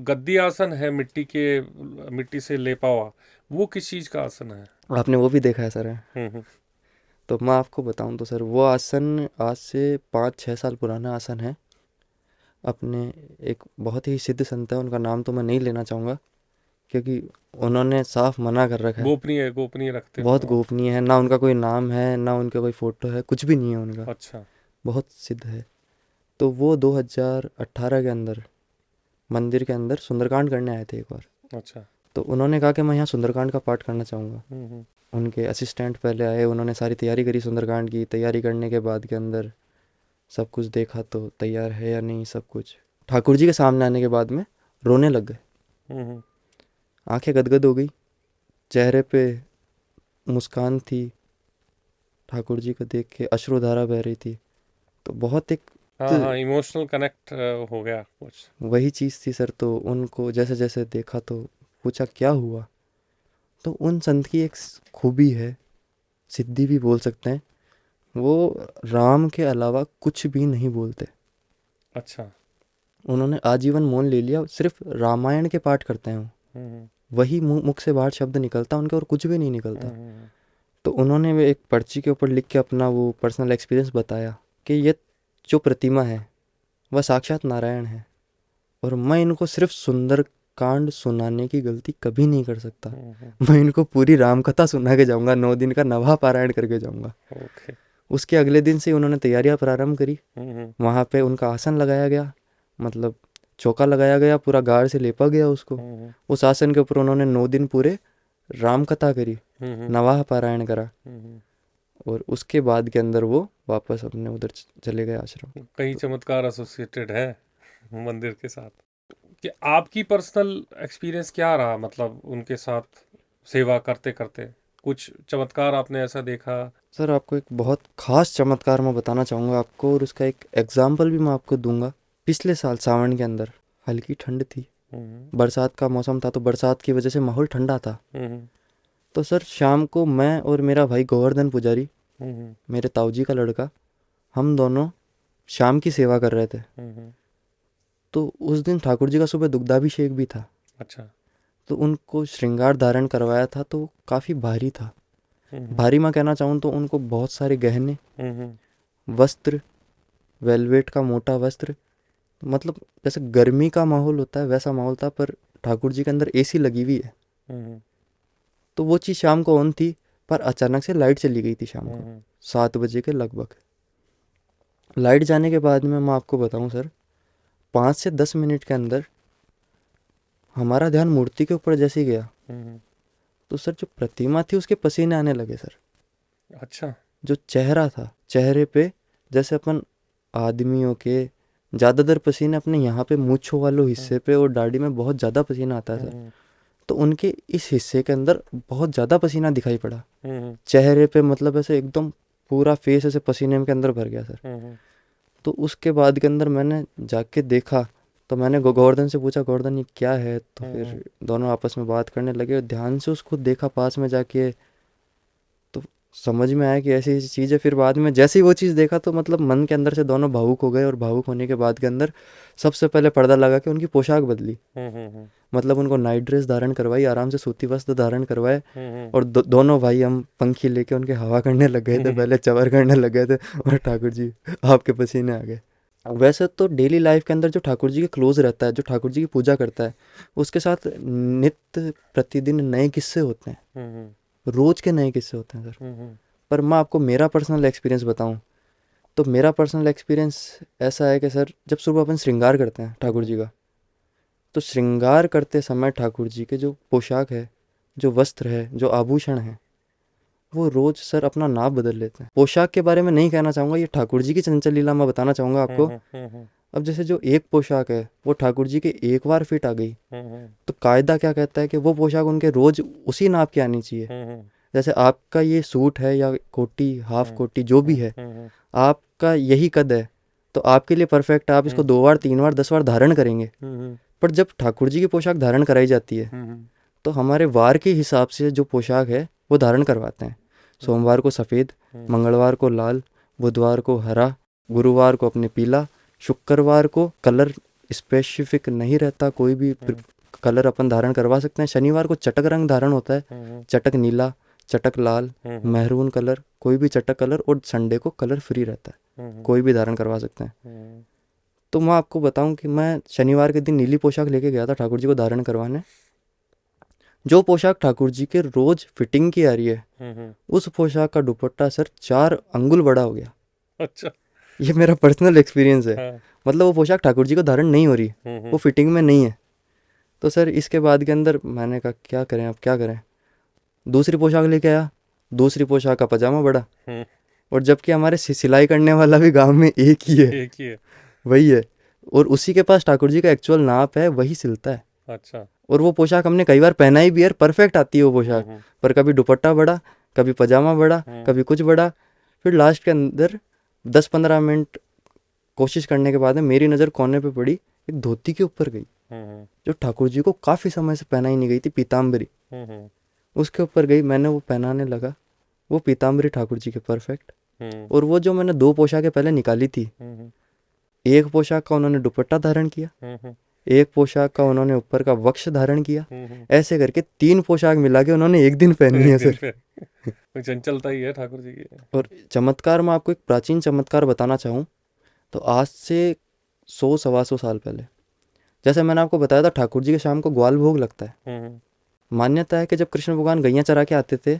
गद्दी आसन है, मिट्टी से लेपा हुआ, वो किस चीज का आसन है? आपने वो भी देखा है सर? हम्म। तो मैं आपको बताऊं तो सर, वो आसन आज से 5-6 साल पुराना आसन है। अपने एक बहुत ही सिद्ध संत है, उनका नाम तो मैं नहीं लेना चाहूँगा, क्योंकि उन्होंने साफ मना कर रखा है। गोपनीय गोपनीय रखते बहुत हो आप? गोपनीय है, ना उनका कोई नाम है, ना उनका कोई फोटो है, कुछ भी नहीं है उनका। अच्छा। बहुत सिद्ध है। तो वो 2018 के अंदर मंदिर के अंदर सुंदरकांड करने आए थे एक बार। अच्छा। तो उन्होंने कहा कि मैं यहाँ सुंदरकांड का पाठ करना चाहूँगा। हम्म। उनके असिस्टेंट पहले आए, उन्होंने सारी तैयारी करी सुंदरकांड की। तैयारी करने के बाद के अंदर सब कुछ देखा, तो तैयार है या नहीं सब कुछ। ठाकुर जी के सामने आने के बाद में रोने लग गए, हम्म। आंखें गदगद हो गई, चेहरे पे मुस्कान थी, ठाकुर जी को देख के अश्रुधारा बह रही थी। तो बहुत एक हाँ हाँ, इमोशनल कनेक्ट हो गया कुछ। वही चीज़ थी सर। तो उनको जैसे जैसे देखा तो पूछा क्या हुआ। तो उन संत की एक खूबी है, सिद्धि भी बोल सकते हैं, वो राम के अलावा कुछ भी नहीं बोलते। अच्छा। उन्होंने आजीवन मौन ले लिया, सिर्फ रामायण के पाठ करते हैं वो। हम्म। वही मुख से बाहर शब्द निकलता उनके, और कुछ भी नहीं निकलता। हम्म। तो उन्होंने वो एक पर्ची के ऊपर लिख के अपना वो पर्सनल एक्सपीरियंस बताया कि ये जो प्रतिमा है वह साक्षात नारायण है, और मैं इनको सिर्फ सुंदर कांड सुनाने की गलती कभी नहीं कर सकता। मैं इनको पूरी राम कथा सुना के जाऊंगा, 9 दिन का नवा पारायण करके जाऊंगा। ओके। उसके अगले दिन से उन्होंने तैयारियां प्रारंभ करी। हम्म। वहाँ पे उनका आसन लगाया गया, मतलब चौका लगाया गया, पूरा गाढ़ से लेपा गया उसको। उस आसन के ऊपर उन्होंने 9 दिन पूरे राम कथा करी, नवाह पारायण करा, और उसके बाद के अंदर वो वापस अपने उधर चले गए आश्रम। कई चमत्कार एसोसिएटेड है मंदिर के साथ। कि आपकी पर्सनल एक्सपीरियंस क्या रहा, मतलब उनके साथ सेवा करते करते कुछ चमत्कार आपने ऐसा देखा? सर आपको एक बहुत ख़ास चमत्कार मैं बताना चाहूँगा आपको, और उसका एक एग्जाम्पल भी मैं आपको दूंगा। पिछले साल सावन के अंदर हल्की ठंड थी, बरसात का मौसम था, तो बरसात की वजह से माहौल ठंडा था। तो सर शाम को मैं और मेरा भाई गोवर्धन पुजारी, मेरे ताऊजी का लड़का, हम दोनों शाम की सेवा कर रहे थे। तो उस दिन ठाकुर जी का सुबह दुग्धाभिषेक भी था। अच्छा। तो उनको श्रृंगार धारण करवाया था, तो काफ़ी भारी था। भारी मैं कहना चाहूँ तो उनको बहुत सारे गहने, वस्त्र, वेलवेट का मोटा वस्त्र, मतलब जैसे गर्मी का माहौल होता है वैसा माहौल था, पर ठाकुर जी के अंदर एसी लगी हुई है। तो वो चीज़ शाम को ऑन थी, पर अचानक से लाइट चली गई थी शाम को 7 बजे के लगभग। लाइट जाने के बाद में मैं आपको बताऊं सर, 5 से 10 मिनट के अंदर हमारा ध्यान मूर्ति के ऊपर जैसे ही गया, तो सर जो प्रतिमा थी उसके पसीने आने लगे सर। अच्छा। जो चेहरा था, चेहरे पे जैसे अपन आदमियों के ज़्यादातर पसीने अपने यहाँ पे मूंछों वालों हिस्से पे और दाढ़ी में बहुत ज़्यादा पसीना आता है सर, तो उनके इस हिस्से के अंदर बहुत ज़्यादा पसीना दिखाई पड़ा चेहरे पे। मतलब ऐसे एकदम पूरा फेस ऐसे पसीने के अंदर भर गया सर। तो उसके बाद के अंदर मैंने जाके देखा, तो मैंने गोवर्धन से पूछा, गोवर्धन ये क्या है? तो फिर दोनों आपस में बात करने लगे, और ध्यान से उसको देखा पास में जाके, तो समझ में आया कि ऐसी ऐसी चीज़ है। फिर बाद में जैसे ही वो चीज़ देखा, तो मतलब मन के अंदर से दोनों भावुक हो गए, और भावुक होने के बाद के अंदर सबसे पहले पर्दा लगा के उनकी पोशाक बदली। मतलब उनको नाइट ड्रेस धारण करवाई, आराम से सूती वस्त्र धारण करवाए, और दोनों भाई हम पंखी लेके उनके हवा करने लग गए थे, पहले चवर करने लग गए थे, और ठाकुर जी आपके पसीने आ गए। वैसे तो डेली लाइफ के अंदर जो ठाकुर जी के क्लोज रहता है, जो ठाकुर जी की पूजा करता है, उसके साथ नित्य प्रतिदिन नए किस्से होते हैं, रोज के नए किस्से होते हैं सर। पर मैं आपको मेरा पर्सनल एक्सपीरियंस बताऊं, तो मेरा पर्सनल एक्सपीरियंस ऐसा है कि सर जब सुबह अपन श्रृंगार करते हैं ठाकुर जी का, तो श्रृंगार करते समय ठाकुर जी के जो पोशाक है, जो वस्त्र है, जो आभूषण है, वो रोज सर अपना नाम बदल लेते हैं। पोशाक के बारे में नहीं कहना चाहूँगा, ये ठाकुर जी की चंचल लीला मैं बताना चाहूँगा आपको। अब जैसे जो एक पोशाक है वो ठाकुर जी के एक बार फिट आ गई, तो कायदा क्या कहता है कि वो पोशाक उनके रोज उसी नाप की आनी चाहिए। जैसे आपका ये सूट है या कोटी, हाफ कोटी, जो भी है, आपका यही कद है तो आपके लिए परफेक्ट है, आप इसको 2 बार 3 बार 10 बार धारण करेंगे। पर जब ठाकुर जी की पोशाक धारण कराई जाती है तो हमारे वार के हिसाब से जो पोशाक है वो धारण करवाते हैं। सोमवार को सफ़ेद, मंगलवार को लाल, बुधवार को हरा, गुरुवार को अपने पीला, शुक्रवार को कलर स्पेसिफिक नहीं रहता, कोई भी कलर अपन धारण करवा सकते हैं। शनिवार को चटक रंग धारण होता है, चटक नीला, चटक लाल, महरून कलर, कोई भी चटक कलर, और संडे को कलर फ्री रहता है, कोई भी धारण करवा सकते हैं। तो मैं आपको बताऊं कि मैं शनिवार के दिन नीली पोशाक लेके गया था ठाकुर जी को धारण करवाने। जो पोशाक ठाकुर जी के रोज फिटिंग की आ रही है, उस पोशाक का दुपट्टा सर 4 अंगुल बड़ा हो गया। अच्छा, ये मेरा पर्सनल एक्सपीरियंस है। हाँ। मतलब वो पोशाक ठाकुर जी को धारण नहीं हो रही, वो फिटिंग में नहीं है। तो सर इसके बाद के अंदर मैंने कहा क्या करें, अब क्या करें। दूसरी पोशाक लेके आया, दूसरी पोशाक का पजामा बड़ा, और जबकि हमारे सिलाई करने वाला भी गांव में एक ही है, वही है, और उसी के पास ठाकुर जी का एक्चुअल नाप है, वही सिलता है। अच्छा। और वो पोशाक हमने कई बार पहनाई भी है, परफेक्ट आती है वो पोशाक, पर कभी दुपट्टा बड़ा, कभी पजामा बड़ा, कभी कुछ बड़ा। फिर लास्ट के अंदर 10-15 मिनट कोशिश करने के बाद में मेरी नज़र कोने पे पड़ी, एक धोती के ऊपर गई जो ठाकुर जी को काफ़ी समय से पहनाई नहीं गई थी, पीताम्बरी। उसके ऊपर गई, मैंने वो पहनाने लगा, वो पीताम्बरी ठाकुर जी के परफेक्ट। और वो जो मैंने 2 पोशाकें पहले निकाली थी, एक पोशाक का उन्होंने दुपट्टा धारण किया, एक पोशाक का उन्होंने ऊपर का वक्ष धारण किया, ऐसे करके 3 पोशाक मिला के उन्होंने एक दिन पहनी है सर। चंचलता ही है ठाकुर जी की। और चमत्कार, मैं आपको एक प्राचीन चमत्कार बताना चाहूँ तो आज से 100-125 साल पहले, जैसे मैंने आपको बताया था ठाकुर जी के शाम को ग्वाल भोग लगता है। मान्यता है कि जब कृष्ण भगवान गैया चरा के आते थे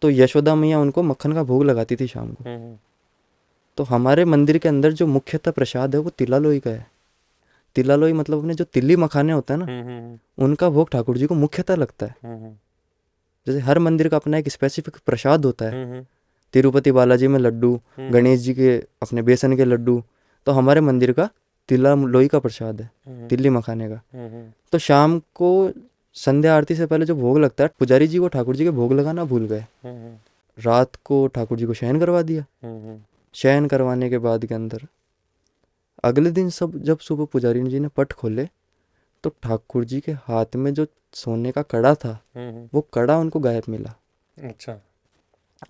तो यशोदा मैया उनको मक्खन का भोग लगाती थी शाम को। तो हमारे मंदिर के अंदर जो मुख्यतः प्रसाद है वो तिला लोई का है। तिला लोई मतलब अपने जो तिल्ली मखाने होते हैं ना, उनका भोग ठाकुर जी को मुख्यतः लगता है। जैसे हर मंदिर का अपना एक स्पेसिफिक प्रसाद होता है। तिरुपति बालाजी में लड्डू, गणेश जी के अपने बेसन के लड्डू, तो हमारे मंदिर का तिला लोई का प्रसाद है, तिल्ली मखाने का। तो शाम को संध्या आरती से पहले जो भोग लगता है, पुजारी जी को ठाकुर जी के भोग लगाना भूल गए। रात को ठाकुर जी को शयन करवा दिया। शयन करवाने के बाद के अंदर अगले दिन जब सुबह पुजारी जी ने पट खोले तो ठाकुर जी के हाथ में जो सोने का कड़ा था, वो कड़ा उनको गायब मिला। अच्छा।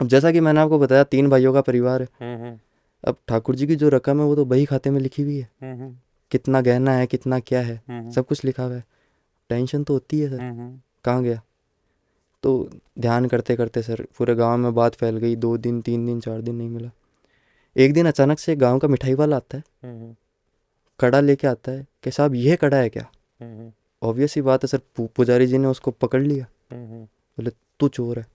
अब जैसा कि मैंने आपको बताया 3 भाइयों का परिवार है। अब ठाकुर जी की जो रकम है वो तो बही खाते में लिखी हुई है, कितना गहना है, कितना क्या है, सब कुछ लिखा हुआ है। टेंशन तो होती है सर, कहाँ गया। तो ध्यान करते करते सर पूरे गांव में बात फैल गई। 2 दिन 3 दिन 4 दिन नहीं मिला। एक दिन अचानक से गांव का मिठाई वाला आता है, कड़ा लेके आता है कि साहब ये कड़ा है क्या। ऑब्वियस ही बात है सर, पुजारी जी ने उसको पकड़ लिया। बोले तू चोर है।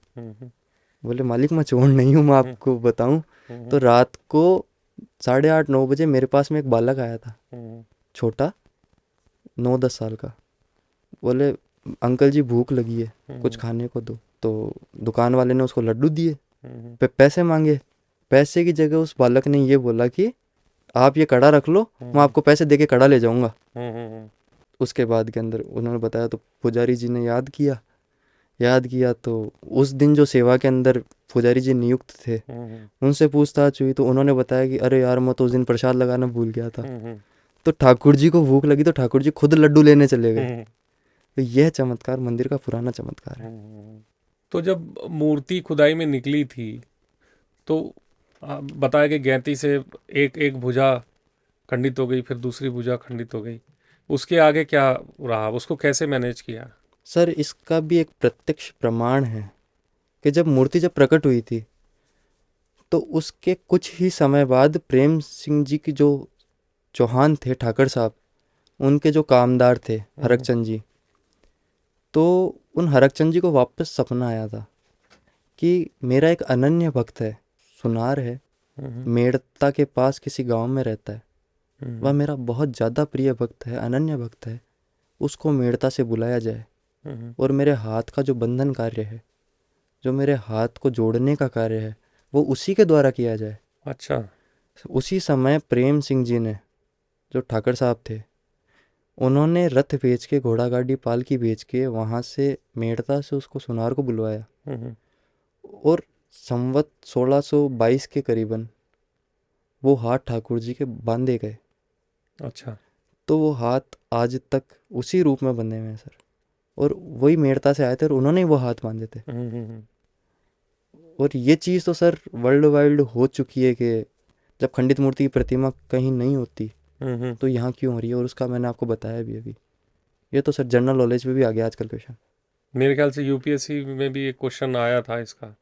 बोले मालिक मैं चोर नहीं हूँ, मैं आपको बताऊं। तो रात को 8:30-9 बजे मेरे पास में एक बालक आया था, छोटा 9-10 साल का। बोले अंकल जी भूख लगी है, कुछ खाने को दो। तो दुकान वाले ने उसको लड्डू दिए, पैसे मांगे। पैसे की जगह उस बालक ने ये बोला कि आप ये कड़ा रख लो, मैं आपको पैसे दे के कड़ा ले जाऊंगा। उसके बाद के अंदर उन्होंने बताया तो पुजारी जी ने याद किया तो उस दिन जो सेवा के अंदर पुजारी जी नियुक्त थे, उनसे पूछताछ हुई तो उन्होंने बताया कि अरे यार मैं तो उस दिन प्रसाद लगाना भूल गया था। तो ठाकुर जी को भूख लगी तो ठाकुर जी खुद लड्डू लेने चले गए। तो यह चमत्कार मंदिर का पुराना चमत्कार है। तो जब मूर्ति खुदाई में निकली थी तो बताया कि गैंती से एक भुजा खंडित हो गई, फिर दूसरी भुजा खंडित हो गई। उसके आगे क्या रहा, उसको कैसे मैनेज किया। सर इसका भी एक प्रत्यक्ष प्रमाण है कि जब मूर्ति प्रकट हुई थी तो उसके कुछ ही समय बाद प्रेम सिंह जी की जो चौहान थे ठाकर साहब, उनके जो कामदार थे हरकचंद जी, तो उन हरकचंद जी को वापस सपना आया था कि मेरा एक अनन्य भक्त है, सुनार है, मेड़ता के पास किसी गांव में रहता है, वह मेरा बहुत ज़्यादा प्रिय भक्त है, अनन्य भक्त है, उसको मेड़ता से बुलाया जाए और मेरे हाथ का जो बंधन कार्य है, जो मेरे हाथ को जोड़ने का कार्य है, वो उसी के द्वारा किया जाए। अच्छा। उसी समय प्रेम सिंह जी ने जो ठाकर साहब थे, उन्होंने रथ बेच के, घोड़ा गाड़ी पालकी बेच के वहाँ से मेड़ता से उसको सुनार को बुलवाया और संवत 1622 के करीबन वो हाथ ठाकुर जी के बांधे गए। अच्छा। तो वो हाथ आज तक उसी रूप में बंधे हुए हैं सर, और वही मेड़ता से आए थे और उन्होंने ही वो हाथ बांधे थे। और ये चीज़ तो सर वर्ल्ड वाइड हो चुकी है कि जब खंडित मूर्ति की प्रतिमा कहीं नहीं होती तो यहाँ क्यों हो रही है, और उसका मैंने आपको बताया भी अभी। ये तो सर जनरल नॉलेज में भी आ गया आजकल क्वेश्चन। मेरे ख्याल से यूपीएससी में भी एक क्वेश्चन आया था इसका।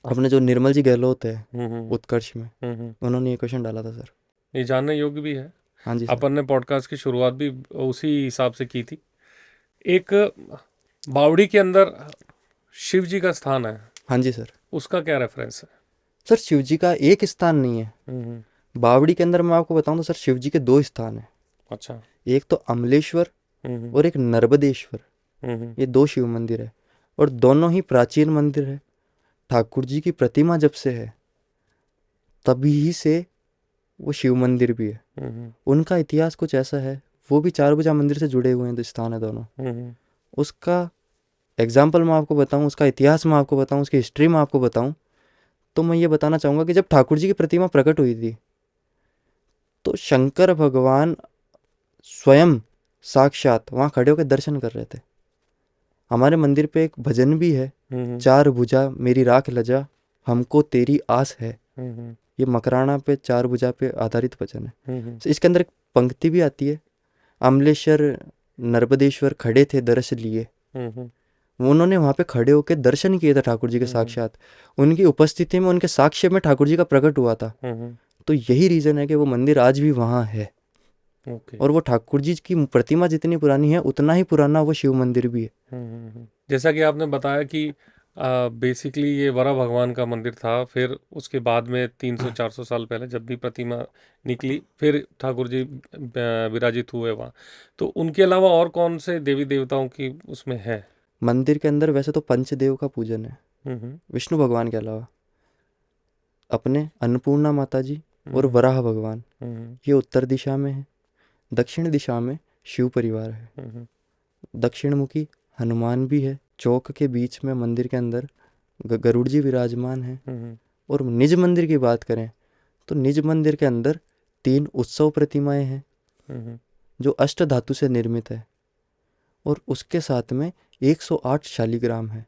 अपने जो निर्मल जी गहलोत है उत्कर्ष में, उन्होंने ये क्वेश्चन डाला था सर। ये जानने योग्य भी है। हाँ जी सर। अपन ने पॉडकास्ट की शुरुआत भी उसी हिसाब से की थी। एक बावड़ी के अंदर शिव जी का स्थान है। हाँ जी सर। उसका क्या रेफरेंस है? सर शिव जी का एक स्थान नहीं है बावड़ी के अंदर। मैं आपको बताऊं तो सर शिव जी के 2 स्थान हैं। अच्छा। एक तो अमलेश्वर और एक नर्मदेश्वर, ये 2 शिव मंदिर है और दोनों ही प्राचीन मंदिर है। ठाकुर जी की प्रतिमा जब से है तभी से वो शिव मंदिर भी है। उनका इतिहास कुछ ऐसा है, वो भी चारभुजा मंदिर से जुड़े हुए हैं, स्थान है दोनों। उसका एग्जाम्पल मैं आपको बताऊं, उसका इतिहास मैं आपको बताऊं, उसकी हिस्ट्री मैं आपको बताऊं, तो मैं ये बताना चाहूँगा कि जब ठाकुर जी की प्रतिमा प्रकट हुई थी तो शंकर भगवान स्वयं साक्षात वहाँ खड़े होकर दर्शन कर रहे थे। हमारे मंदिर पे एक भजन भी है, चार भुजा मेरी राख लजा हमको तेरी आस है। ये मकराना पे चार भुजा पे आधारित भजन है। तो इसके अंदर एक पंक्ति भी आती है, अमलेश्वर नर्मदेश्वर खड़े थे दर्श लिए। उन्होंने वहाँ पे खड़े होकर दर्शन किए थे ठाकुर जी के साक्षात, उनकी उपस्थिति में, उनके साक्ष्य में ठाकुर जी का प्रकट हुआ था। तो यही रीज़न है कि वो मंदिर आज भी वहाँ है। और वो ठाकुर जी की प्रतिमा जितनी पुरानी है उतना ही पुराना वो शिव मंदिर भी है। जैसा कि आपने बताया कि बेसिकली ये वरा भगवान का मंदिर था, फिर उसके बाद में 300-400 साल पहले जब भी प्रतिमा निकली फिर ठाकुर जी विराजित हुए वहाँ। तो उनके अलावा और कौन से देवी देवताओं की उसमें है? मंदिर के अंदर वैसे तो पंचदेव का पूजन है विष्णु भगवान के अलावा। अपने अन्नपूर्णा माता जी और वराह भगवान ये उत्तर दिशा में है। दक्षिण दिशा में शिव परिवार है। दक्षिण मुखी हनुमान भी है। चौक के बीच में मंदिर के अंदर गरुड़ जी विराजमान है। और निज मंदिर की बात करें तो निज मंदिर के अंदर 3 उत्सव प्रतिमाएं हैं जो अष्ट धातु से निर्मित है, और उसके साथ में 108 शालिग्राम है।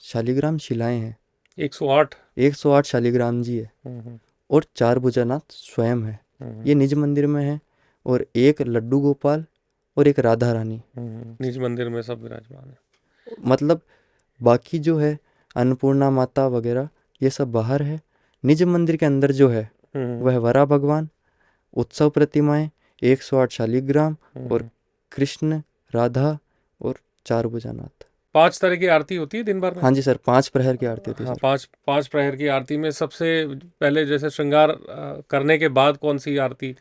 शालिग्राम शिलाएं हैं 108 शालिग्राम जी है। और 4 भुजानाथ स्वयं है, ये निज मंदिर में है। और एक लड्डू गोपाल और एक राधा रानी निज मंदिर में सब विराजमान है। मतलब बाकी जो है अन्नपूर्णा माता वगैरह ये सब बाहर है। निज मंदिर के अंदर जो है वह वरा भगवान, उत्सव प्रतिमाएं, 108 शालिग्राम और कृष्ण, राधा और 4 भुजानाथ। 5 तरह की आरती होती है दिन भर में? हाँ जी सर, 5 प्रहर की आरती होती है। हाँ, सर 5 प्रहर की आरती में सबसे पहले जैसे श्रृंगार करने के बाद कौन सी आरती?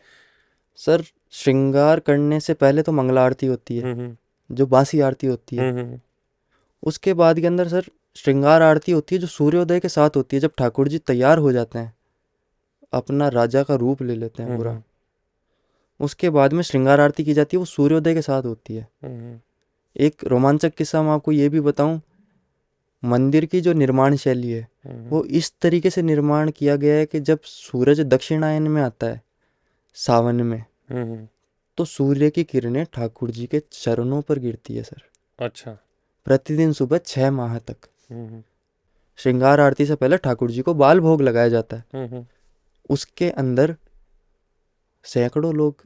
सर श्रृंगार करने से पहले तो मंगला आरती होती है जो बासी आरती होती है। उसके बाद के अंदर सर श्रृंगार आरती होती है जो सूर्योदय के साथ होती है, जब ठाकुर जी तैयार हो जाते हैं, अपना राजा का रूप ले लेते हैं पूरा। उसके बाद में श्रृंगार आरती की जाती है, वो सूर्योदय के साथ होती है। एक रोमांचक किस्सा मैं आपको ये भी बताऊं, मंदिर की जो निर्माण शैली है वो इस तरीके से निर्माण किया गया है कि जब सूरज दक्षिणायन में आता है सावन में, तो सूर्य की किरणें ठाकुर जी के चरणों पर गिरती है सर। अच्छा। प्रतिदिन सुबह 6 माह तक। श्रृंगार आरती से पहले ठाकुर जी को बाल भोग लगाया जाता है। उसके अंदर सैकड़ों लोग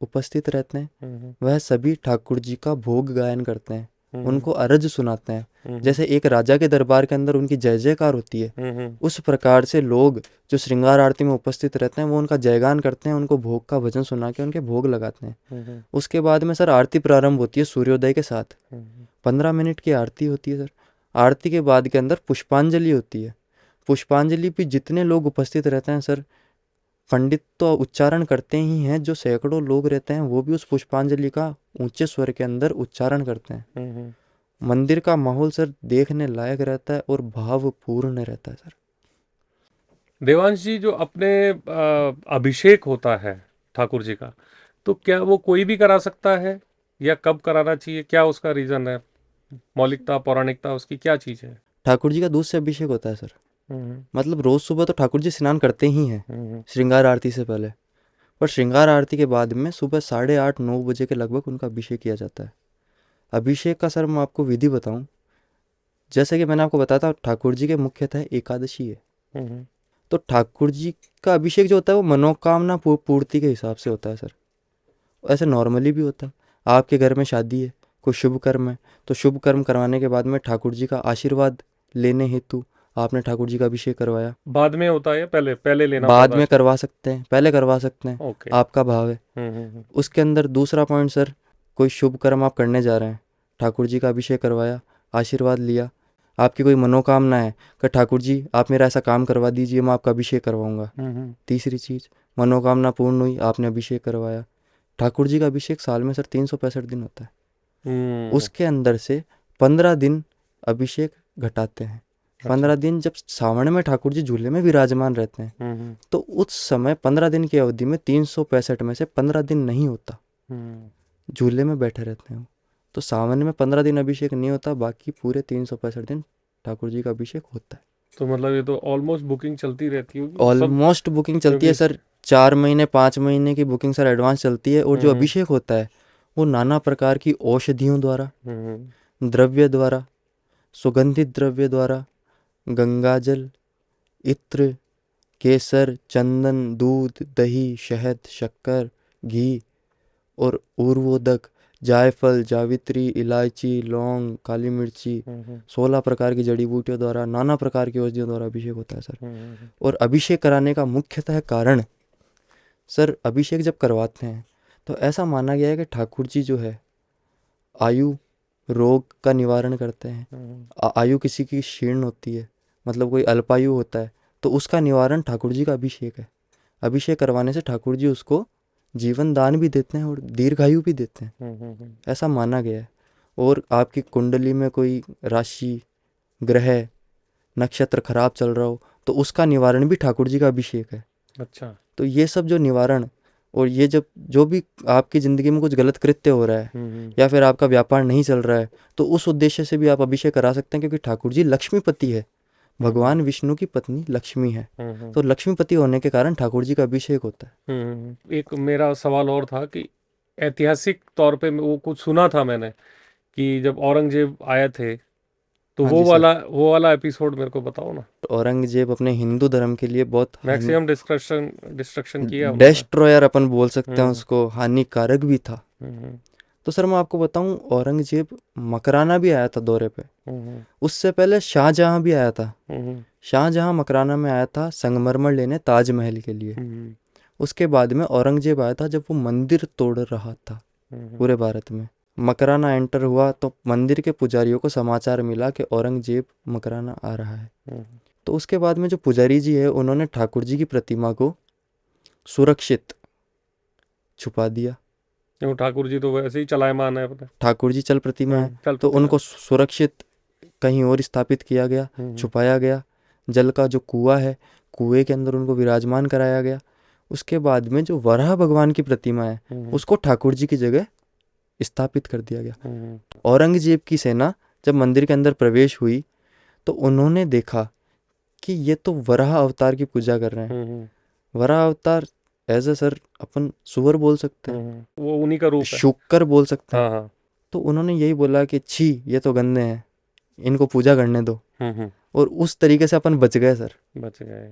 उपस्थित रहते हैं। वह सभी ठाकुर जी का भोग गायन करते हैं, उनको अरज सुनाते हैं। जैसे एक राजा के दरबार के अंदर उनकी जय जयकार होती है, उस प्रकार से लोग जो श्रृंगार आरती में उपस्थित रहते हैं वो उनका जयगान करते हैं, उनको भोग का भजन सुना के उनके भोग लगाते हैं। उसके बाद में सर आरती प्रारंभ होती है सूर्योदय के साथ। 15 मिनट की आरती होती है सर। आरती के बाद के अंदर पुष्पांजलि होती है। पुष्पांजलि भी जितने लोग उपस्थित रहते हैं सर, पंडित तो उच्चारण करते ही हैं, जो सैकड़ों लोग रहते हैं वो भी उस पुष्पांजलि का ऊंचे स्वर के अंदर उच्चारण करते हैं। मंदिर का माहौल सर देखने लायक रहता है और भावपूर्ण रहता है सर। देवांश जी, जो अपने अभिषेक होता है ठाकुर जी का, तो क्या वो कोई भी करा सकता है या कब कराना चाहिए, क्या उसका रीजन है, मौलिकता पौराणिकता उसकी क्या चीज है? ठाकुर जी का दूध से अभिषेक होता है सर। हम्म मतलब रोज़ सुबह तो ठाकुर जी स्नान करते ही हैं हम्म श्रृंगार आरती से पहले। पर श्रृंगार आरती के बाद में सुबह 8:30-9 बजे के लगभग उनका अभिषेक किया जाता है। अभिषेक का सर मैं आपको विधि बताऊं, जैसे कि मैंने आपको बताया था ठाकुर जी के मुख्यतः एकादशी है। हम्म तो ठाकुर जी का अभिषेक जो होता है वो मनोकामना पूर्ति के हिसाब से होता है सर। ऐसे नॉर्मली भी होता है। आपके घर में शादी है, कोई शुभ कर्म है, तो शुभ कर्म करवाने के बाद में ठाकुर जी का आशीर्वाद लेने हेतु आपने ठाकुर जी का अभिषेक करवाया। बाद में होता है, पहले पहले लेना बाद पड़ता में है? करवा सकते हैं, पहले करवा सकते हैं, ओके। आपका भाव है। उसके अंदर दूसरा पॉइंट सर, कोई शुभ कर्म आप करने जा रहे हैं, ठाकुर जी का अभिषेक करवाया, आशीर्वाद लिया, आपकी कोई मनोकामना है कि ठाकुर जी आप मेरा ऐसा काम करवा दीजिए, मैं आपका अभिषेक करवाऊंगा। तीसरी चीज़, मनोकामना पूर्ण हुई, आपने अभिषेक करवाया। ठाकुर जी का अभिषेक साल में सर 365 दिन होता है। उसके अंदर से 15 दिन अभिषेक घटाते हैं। 15 दिन जब सावन में ठाकुर जी झूले में विराजमान रहते हैं, तो उस समय 15 दिन की अवधि में 365 में से 15 दिन नहीं होता, झूले में बैठे रहते हैं। तो सावन में 15 दिन अभिषेक नहीं होता, बाकी पूरे 365 दिन ठाकुर जी का अभिषेक होता है। तो मतलब ये तो ऑलमोस्ट बुकिंग चलती रहती होगी सब, ऑलमोस्ट बुकिंग चलती है क्योंकि सर, 4 महीने 5 महीने की बुकिंग सर एडवांस चलती है। और जो अभिषेक होता है वो नाना प्रकार की औषधियों द्वारा, द्रव्य द्वारा, सुगंधित द्रव्य द्वारा, गंगाजल, इत्र, केसर, चंदन, दूध, दही, शहद, शक्कर, घी और उर्वोदक, जायफल, जावित्री, इलायची, लौंग, काली मिर्ची, 16 प्रकार की जड़ी बूटियों द्वारा, नाना प्रकार की औषधियों द्वारा अभिषेक होता है सर। और अभिषेक कराने का मुख्यतः कारण सर, अभिषेक जब करवाते हैं तो ऐसा माना गया है कि ठाकुर जी जो है आयु रोग का निवारण करते हैं। आयु किसी की क्षीण होती है, मतलब कोई अल्पायु होता है, तो उसका निवारण ठाकुर जी का अभिषेक है। अभिषेक करवाने से ठाकुर जी उसको जीवन दान भी देते हैं और दीर्घायु भी देते हैं, ऐसा माना गया है। और आपकी कुंडली में कोई राशि, ग्रह, नक्षत्र खराब चल रहा हो तो उसका निवारण भी ठाकुर जी का अभिषेक है। अच्छा। तो ये सब जो निवारण, और ये जब जो भी आपकी ज़िंदगी में कुछ गलत कृत्य हो रहा है या फिर आपका व्यापार नहीं चल रहा है, तो उस उद्देश्य से भी आप अभिषेक करा सकते हैं, क्योंकि ठाकुर जी लक्ष्मीपति है, भगवान विष्णु की पत्नी लक्ष्मी है। तो लक्ष्मीपति होने के कारण ठाकुर जी का अभिषेक होता है। एक मेरा सवाल और था कि ऐतिहासिक तौर पे वो कुछ सुना था मैंने कि जब औरंगजेब आए थे, तो हाँ वो जी सर। वाला एपिसोड मेरे को बताओ ना। औरंगजेब अपने हिंदू धर्म के लिए बहुत मैक्सिमम डिस्ट्रक्शन किया उन्होंने। डेस्ट्रॉयर अपन बोल सकते हैं उसको, हानिकारक भी था। तो सर मैं आपको बताऊं, औरंगजेब मकराना भी आया था दौरे पे। उससे पहले शाहजहां भी आया था। शाहजहां मकराना में आया था संगमरमर लेने ताजमहल के लिए। उसके बाद में औरंगजेब आया था जब वो मंदिर तोड़ रहा था पूरे भारत में। मकराना एंटर हुआ तो मंदिर के पुजारियों को समाचार मिला कि औरंगजेब मकराना आ रहा है। तो उसके बाद में जो पुजारी जी है उन्होंने ठाकुर जी की प्रतिमा को सुरक्षित छुपा दिया। क्यों, ठाकुर जी तो वैसे ही चलायमान है अपने, ठाकुर जी चल प्रतिमा है, चल तो प्रतिमा। उनको सुरक्षित कहीं और स्थापित किया गया, छुपाया गया। जल का जो कुआं है, कुएं के अंदर उनको विराजमान कराया गया। उसके बाद में जो वराह भगवान की प्रतिमा है उसको ठाकुर जी की जगह स्थापित कर दिया गया। औरंगजेब की सेना जब मंदिर के अंदर प्रवेश हुई तो उन्होंने देखा कि ये तो वराह अवतार की पूजा कर रहे हैं। वराह अवतार एज ए सर अपन सुअर बोल सकते हैं, वो उन्हीं का रूप है, शुकर बोल सकते हैं। हाँ। तो उन्होंने यही बोला कि छी ये तो गंदे हैं, इनको पूजा करने दो। और उस तरीके से अपन बच गए सर, बच गए।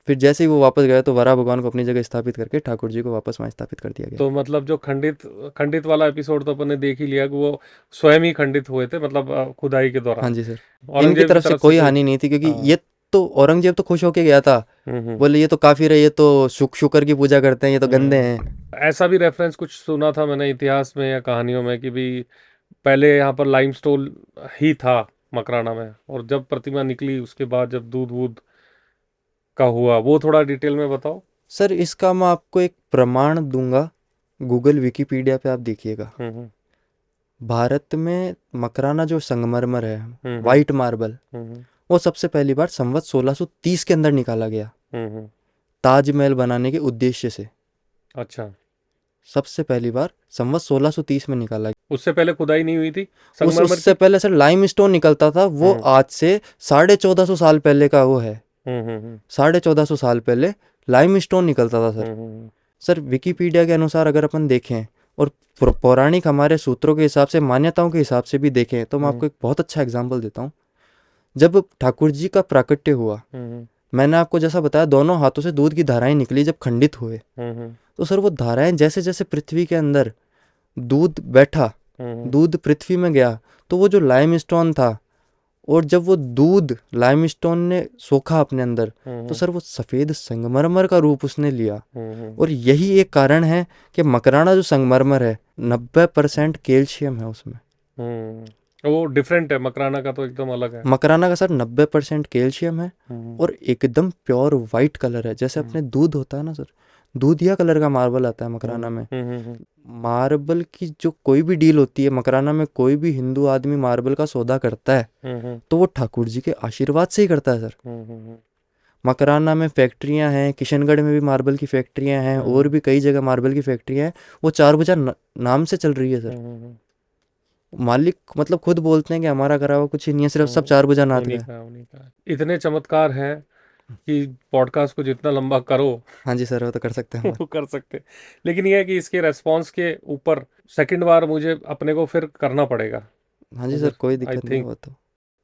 फिर जैसे ही वो वापस गए तो वराह भगवान को अपनी जगह स्थापित करके ठाकुर जी को वापस वहाँ स्थापित कर दिया गया। तो मतलब जो खंडित वाला एपिसोड तो अपन ने देख ही लिया कि वो स्वयं ही खंडित हुए थे, मतलब खुदाई के दौरान। हाँ जी सर, इनकी औरंगजेब की तरफ से कोई हानि नहीं थी, क्योंकि ये तो औरंगजेब तो खुश होके गया था, बोले ये तो काफिर है, ये तो शुकर की पूजा करते हैं, ये तो गंदे हैं। ऐसा भी रेफरेंस कुछ सुना था मैंने इतिहास में या कहानियों में कि भी पहले यहाँ पर लाइमस्टोन ही था मकराना में, और जब प्रतिमा निकली उसके बाद जब दूध वूध का हुआ, वो थोड़ा डिटेल में बताओ। सर इसका मैं आपको एक प्रमाण दूंगा, गूगल विकिपीडिया पे आप देखिएगा। भारत में मकराना जो संगमरमर है, वाइट मार्बल, वो सबसे पहली बार संवत 1630 के अंदर निकाला गया ताजमहल बनाने के उद्देश्य से। अच्छा। सबसे पहली बार संवत 1630 में निकाला गया। उससे पहले खुदाई नहीं हुई थी उस संगमरमर उससे की? पहले सर लाइमस्टोन निकलता था, वो आज से 1450 साल पहले का वो है। 1450 साल पहले लाइमस्टोन निकलता था सर। सर विकिपीडिया के अनुसार अगर अपन देखें और पौराणिक हमारे सूत्रों के हिसाब से, मान्यताओं के हिसाब से भी देखें, तो मैं आपको एक बहुत अच्छा एग्जाम्पल देता हूँ। जब ठाकुर जी का प्राकट्य हुआ, मैंने आपको जैसा बताया दोनों हाथों से दूध की धाराएं निकली जब खंडित हुए, तो सर वो धाराएं जैसे जैसे पृथ्वी के अंदर दूध बैठा, दूध पृथ्वी में गया, तो वो जो लाइमस्टोन था, और जब वो दूध लाइमस्टोन ने सोखा अपने अंदर, तो सर वो सफ़ेद संगमरमर का रूप उसने लिया। और यही एक कारण है कि मकराना जो संगमरमर है 90% कैल्शियम है उसमें। वो डिफरेंट है, मकराना का तो एकदम अलग है। मकराना का सर 90% कैल्शियम है और एकदम प्योर वाइट कलर है। जैसे अपने दूध होता है ना सर, दूधिया कलर का मार्बल आता है मकराना में। मार्बल की जो कोई भी डील होती है मकराना में, कोई भी हिंदू आदमी मार्बल का सौदा करता है तो वो ठाकुर जी के आशीर्वाद से ही करता है सर। मकराना में फैक्ट्रियां हैं, किशनगढ़ में भी मार्बल की फैक्ट्रियां हैं, और भी कई जगह मार्बल की फैक्ट्रियां हैं। वो चार भुजा नाम से चल रही है सर। मालिक मतलब खुद बोलते हैं कि हमारा करा हुआ कुछ ही नहीं है, सिर्फ सब चार भुजा नाथ है। इतने चमत्कार हैं कि पॉडकास्ट को जितना लंबा करो, हाँ जी सर, वो तो कर सकते हैं वो कर सकते। लेकिन ये है कि इसके रेस्पॉन्स के ऊपर सेकंड बार मुझे अपने को फिर करना पड़ेगा। हाँ जी सर, कोई दिक्कत नहीं हुआ तो।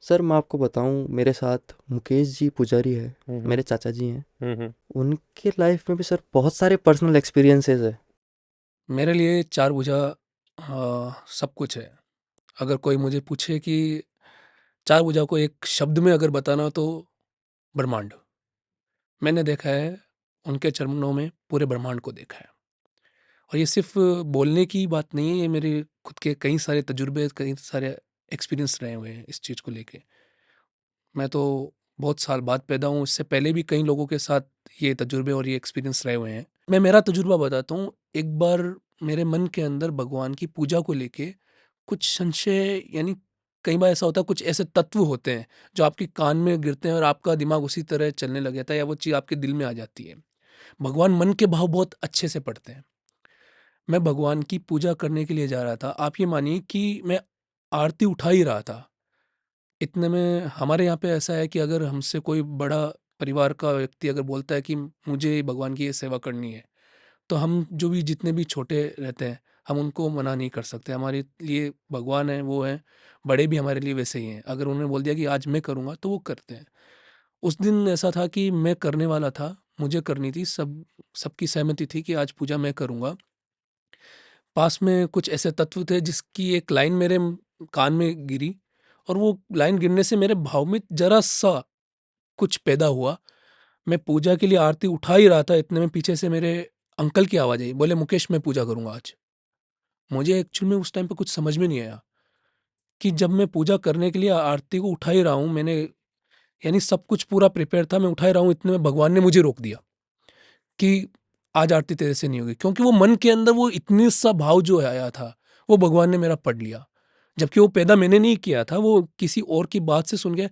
सर मैं आपको बताऊं, मेरे साथ मुकेश जी पुजारी है, मेरे चाचा जी हैं। उनके लाइफ में भी सर बहुत सारे पर्सनल एक्सपीरियंसेस है। मेरे लिए चार भुजा सब कुछ है। अगर कोई मुझे पूछे कि चार भुजा को एक शब्द में अगर बताना, तो ब्रह्मांड। मैंने देखा है उनके चरणों में पूरे ब्रह्मांड को देखा है। और ये सिर्फ बोलने की बात नहीं है, ये मेरे खुद के कई सारे तजुर्बे, कई सारे एक्सपीरियंस रहे हुए हैं इस चीज़ को लेके। मैं तो बहुत साल बाद पैदा हूँ, इससे पहले भी कई लोगों के साथ ये तजुर्बे और ये एक्सपीरियंस रहे हुए हैं। मैं मेरा तजुर्बा बताता हूँ। एक बार मेरे मन के अंदर भगवान की पूजा को लेके कुछ संशय, यानी कई बार ऐसा होता है कुछ ऐसे तत्व होते हैं जो आपके कान में गिरते हैं और आपका दिमाग उसी तरह चलने लग जाता है, या वो चीज़ आपके दिल में आ जाती है। भगवान मन के भाव बहुत अच्छे से पढ़ते हैं। मैं भगवान की पूजा करने के लिए जा रहा था। आप ये मानिए कि मैं आरती उठा ही रहा था। इतने में हमारे यहाँ पे ऐसा है कि अगर हमसे कोई बड़ा परिवार का व्यक्ति अगर बोलता है कि मुझे भगवान की ये सेवा करनी है, तो हम जो भी जितने भी छोटे रहते हैं, हम उनको मना नहीं कर सकते। हमारे लिए भगवान है, वो हैं, बड़े भी हमारे लिए वैसे ही हैं। अगर उन्होंने बोल दिया कि आज मैं करूँगा, तो वो करते हैं। उस दिन ऐसा था कि मैं करने वाला था, मुझे करनी थी, सबकी सहमति थी कि आज पूजा मैं करूँगा। पास में कुछ ऐसे तत्व थे जिसकी एक लाइन मेरे कान में गिरी, और वो लाइन गिरने से मेरे भाव में ज़रा-सा कुछ पैदा हुआ। मैं पूजा के लिए आरती उठा ही रहा था, इतने में पीछे से मेरे अंकल की आवाज़ आई, बोले, "मुकेश, मैं पूजा करूँगा आज।" मुझे एक्चुअल में उस टाइम पे कुछ समझ में नहीं आया कि जब मैं पूजा करने के लिए आरती को उठा ही रहा हूँ, मैंने यानी सब कुछ पूरा प्रिपेयर था, मैं उठा ही रहा हूँ, इतने में भगवान ने मुझे रोक दिया कि आज आरती तेरे से नहीं होगी। क्योंकि वो मन के अंदर वो इतनी सा भाव जो आया था, वो भगवान ने मेरा पढ़ लिया। जबकि वो पैदा मैंने नहीं किया था, वो किसी और की बात से सुन के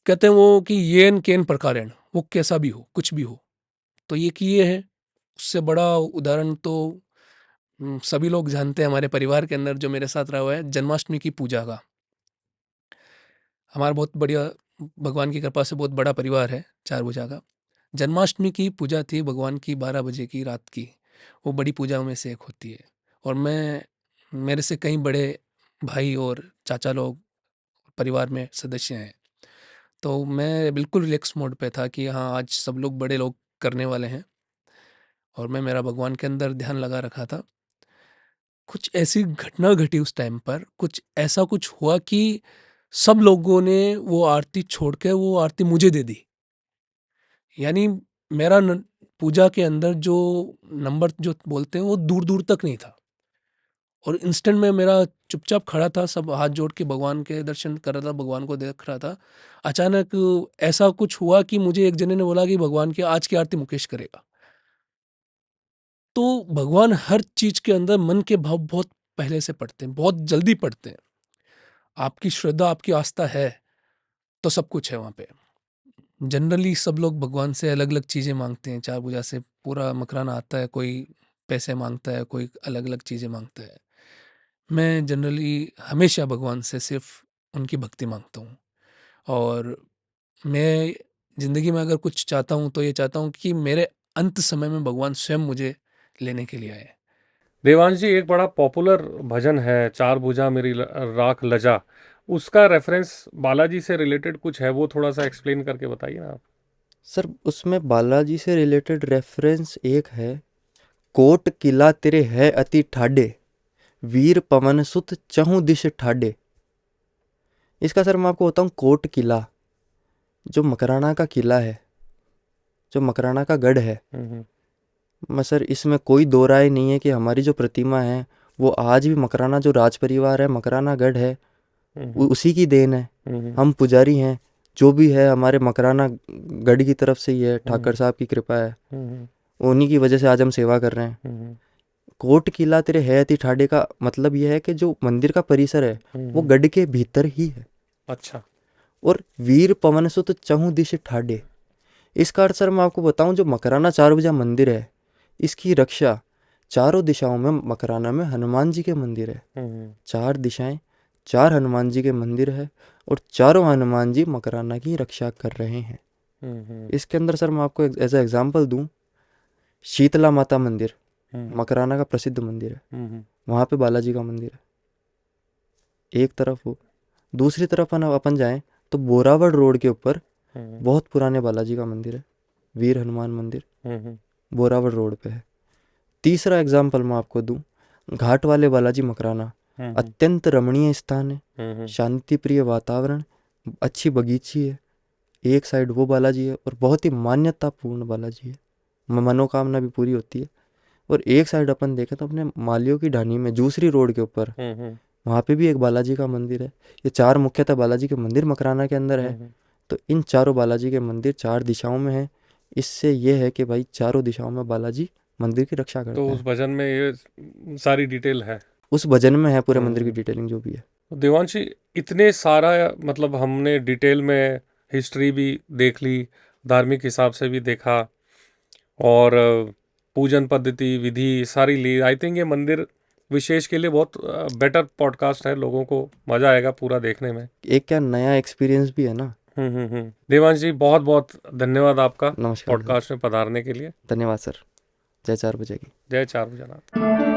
कहते हैं वो कि येन केन प्रकारेण, वो कैसा भी हो, कुछ भी हो। तो ये है। उससे बड़ा उदाहरण तो सभी लोग जानते हैं, हमारे परिवार के अंदर जो मेरे साथ रहा हुआ है, जन्माष्टमी की पूजा का। हमारा बहुत बढ़िया, भगवान की कृपा से बहुत बड़ा परिवार है चार भुजा का। जन्माष्टमी की पूजा थी भगवान की 12 बजे की रात की। वो बड़ी पूजाओं में से एक होती है। और मेरे से कई बड़े भाई और चाचा लोग परिवार में सदस्य हैं। तो मैं बिल्कुल रिलैक्स मोड पे था कि हाँ, आज सब लोग बड़े लोग करने वाले हैं, और मैं मेरा भगवान के अंदर ध्यान लगा रखा था। कुछ ऐसी घटना घटी उस टाइम पर, कुछ ऐसा कुछ हुआ कि सब लोगों ने वो आरती छोड़ के वो आरती मुझे दे दी। यानी मेरा पूजा के अंदर जो नंबर जो बोलते हैं वो दूर-दूर तक नहीं था। और इंस्टेंट में मेरा चुपचाप खड़ा था, सब हाथ जोड़ के भगवान के दर्शन कर रहा था, भगवान को देख रहा था। अचानक ऐसा कुछ हुआ कि मुझे एक जने ने बोला कि भगवान की आज की आरती मुकेश करेगा। तो भगवान हर चीज़ के अंदर मन के भाव बहुत पहले से पढ़ते हैं, बहुत जल्दी पढ़ते हैं। आपकी श्रद्धा, आपकी आस्था है, तो सब कुछ है वहाँ पे। जनरली सब लोग भगवान से अलग-अलग चीज़ें माँगते हैं, चार भुजा से पूरा मकराना आता है, कोई पैसे मांगता है, कोई अलग अलग चीज़ें मांगता है। मैं जनरली हमेशा भगवान से सिर्फ उनकी भक्ति मांगता हूँ। और मैं ज़िंदगी में अगर कुछ चाहता हूँ तो ये चाहता हूँ कि मेरे अंत समय में भगवान स्वयं मुझे लेने के लिए आए। देवांश जी, एक बड़ा पॉपुलर भजन है, चार भुजा मेरी राख लजा, उसका रेफरेंस बालाजी से रिलेटेड कुछ है, वो थोड़ा सा एक्सप्लेन करके बताइए ना आप। सर उसमें बालाजी से रिलेटेड रेफरेंस एक है, कोट किला तेरे है अति ठाडे, वीर पवन सुत चहु दिश ठाडे। इसका सर मैं आपको बताऊं, कोट किला जो मकराना का किला है, जो मकराना का गढ़ है, मैं सर इसमें कोई दो राय नहीं है कि हमारी जो प्रतिमा है वो आज भी मकराना जो राज परिवार है, मकराना गढ़ है, उसी की देन है। हम पुजारी हैं, जो भी है हमारे मकराना गढ़ की तरफ से ही है, ठाकर साहब की कृपा है, उन्हीं की वजह से आज हम सेवा कर रहे हैं। कोट किला तेरे है अति ठाडे का मतलब यह है कि जो मंदिर का परिसर है वो गढ़ के भीतर ही है। अच्छा। और वीर पवन सुत चहु दिश ठाडे, इसका अर्थ सर मैं आपको बताऊं, जो मकराना चार भुजा मंदिर है इसकी रक्षा चारों दिशाओं में, मकराना में हनुमान जी के मंदिर है, चार दिशाएं, चार हनुमान जी के मंदिर है, और चारों हनुमान जी मकराना की रक्षा कर रहे हैं। इसके अंदर सर मैं आपको एज ए एग्जाम्पल दूं, शीतला माता मंदिर मकराना का प्रसिद्ध मंदिर है, वहाँ पे बालाजी का मंदिर है एक तरफ वो। दूसरी तरफ अपन जाएं तो बोरावड़ रोड के ऊपर बहुत पुराने बालाजी का मंदिर है, वीर हनुमान मंदिर, बोरावड़ रोड पे है। तीसरा एग्जाम्पल मैं आपको दूं, घाट वाले बालाजी मकराना, अत्यंत रमणीय स्थान है, शांति प्रिय वातावरण, अच्छी बगीची है, एक साइड वो बालाजी है और बहुत ही मान्यतापूर्ण बालाजी है, मनोकामना भी पूरी होती है। और एक साइड अपन देखें तो अपने मालियों की ढानी में जूसरी रोड के ऊपर वहाँ पे भी एक बालाजी का मंदिर है। ये चार मुख्यतः बालाजी के मंदिर मकराना के अंदर है। तो इन चारों बालाजी के मंदिर चार दिशाओं में है। इससे ये है कि भाई चारों दिशाओं में बालाजी मंदिर की रक्षा करते तो हैं। उस भजन में ये सारी डिटेल है, उस भजन में है पूरे मंदिर की डिटेलिंग जो भी है। देवांशी, इतने सारा मतलब हमने डिटेल में हिस्ट्री भी देख ली, धार्मिक हिसाब से भी देखा, और पूजन पद्धति विधि सारी ली। आई थिंक ये मंदिर विशेष के लिए बहुत बेटर पॉडकास्ट है, लोगों को मजा आएगा पूरा देखने में। एक क्या नया एक्सपीरियंस भी है ना। देवांश जी, बहुत बहुत धन्यवाद आपका नमस्कार पॉडकास्ट में पधारने के लिए। धन्यवाद सर। जय चार बजे की। जय चार भुजानाथ।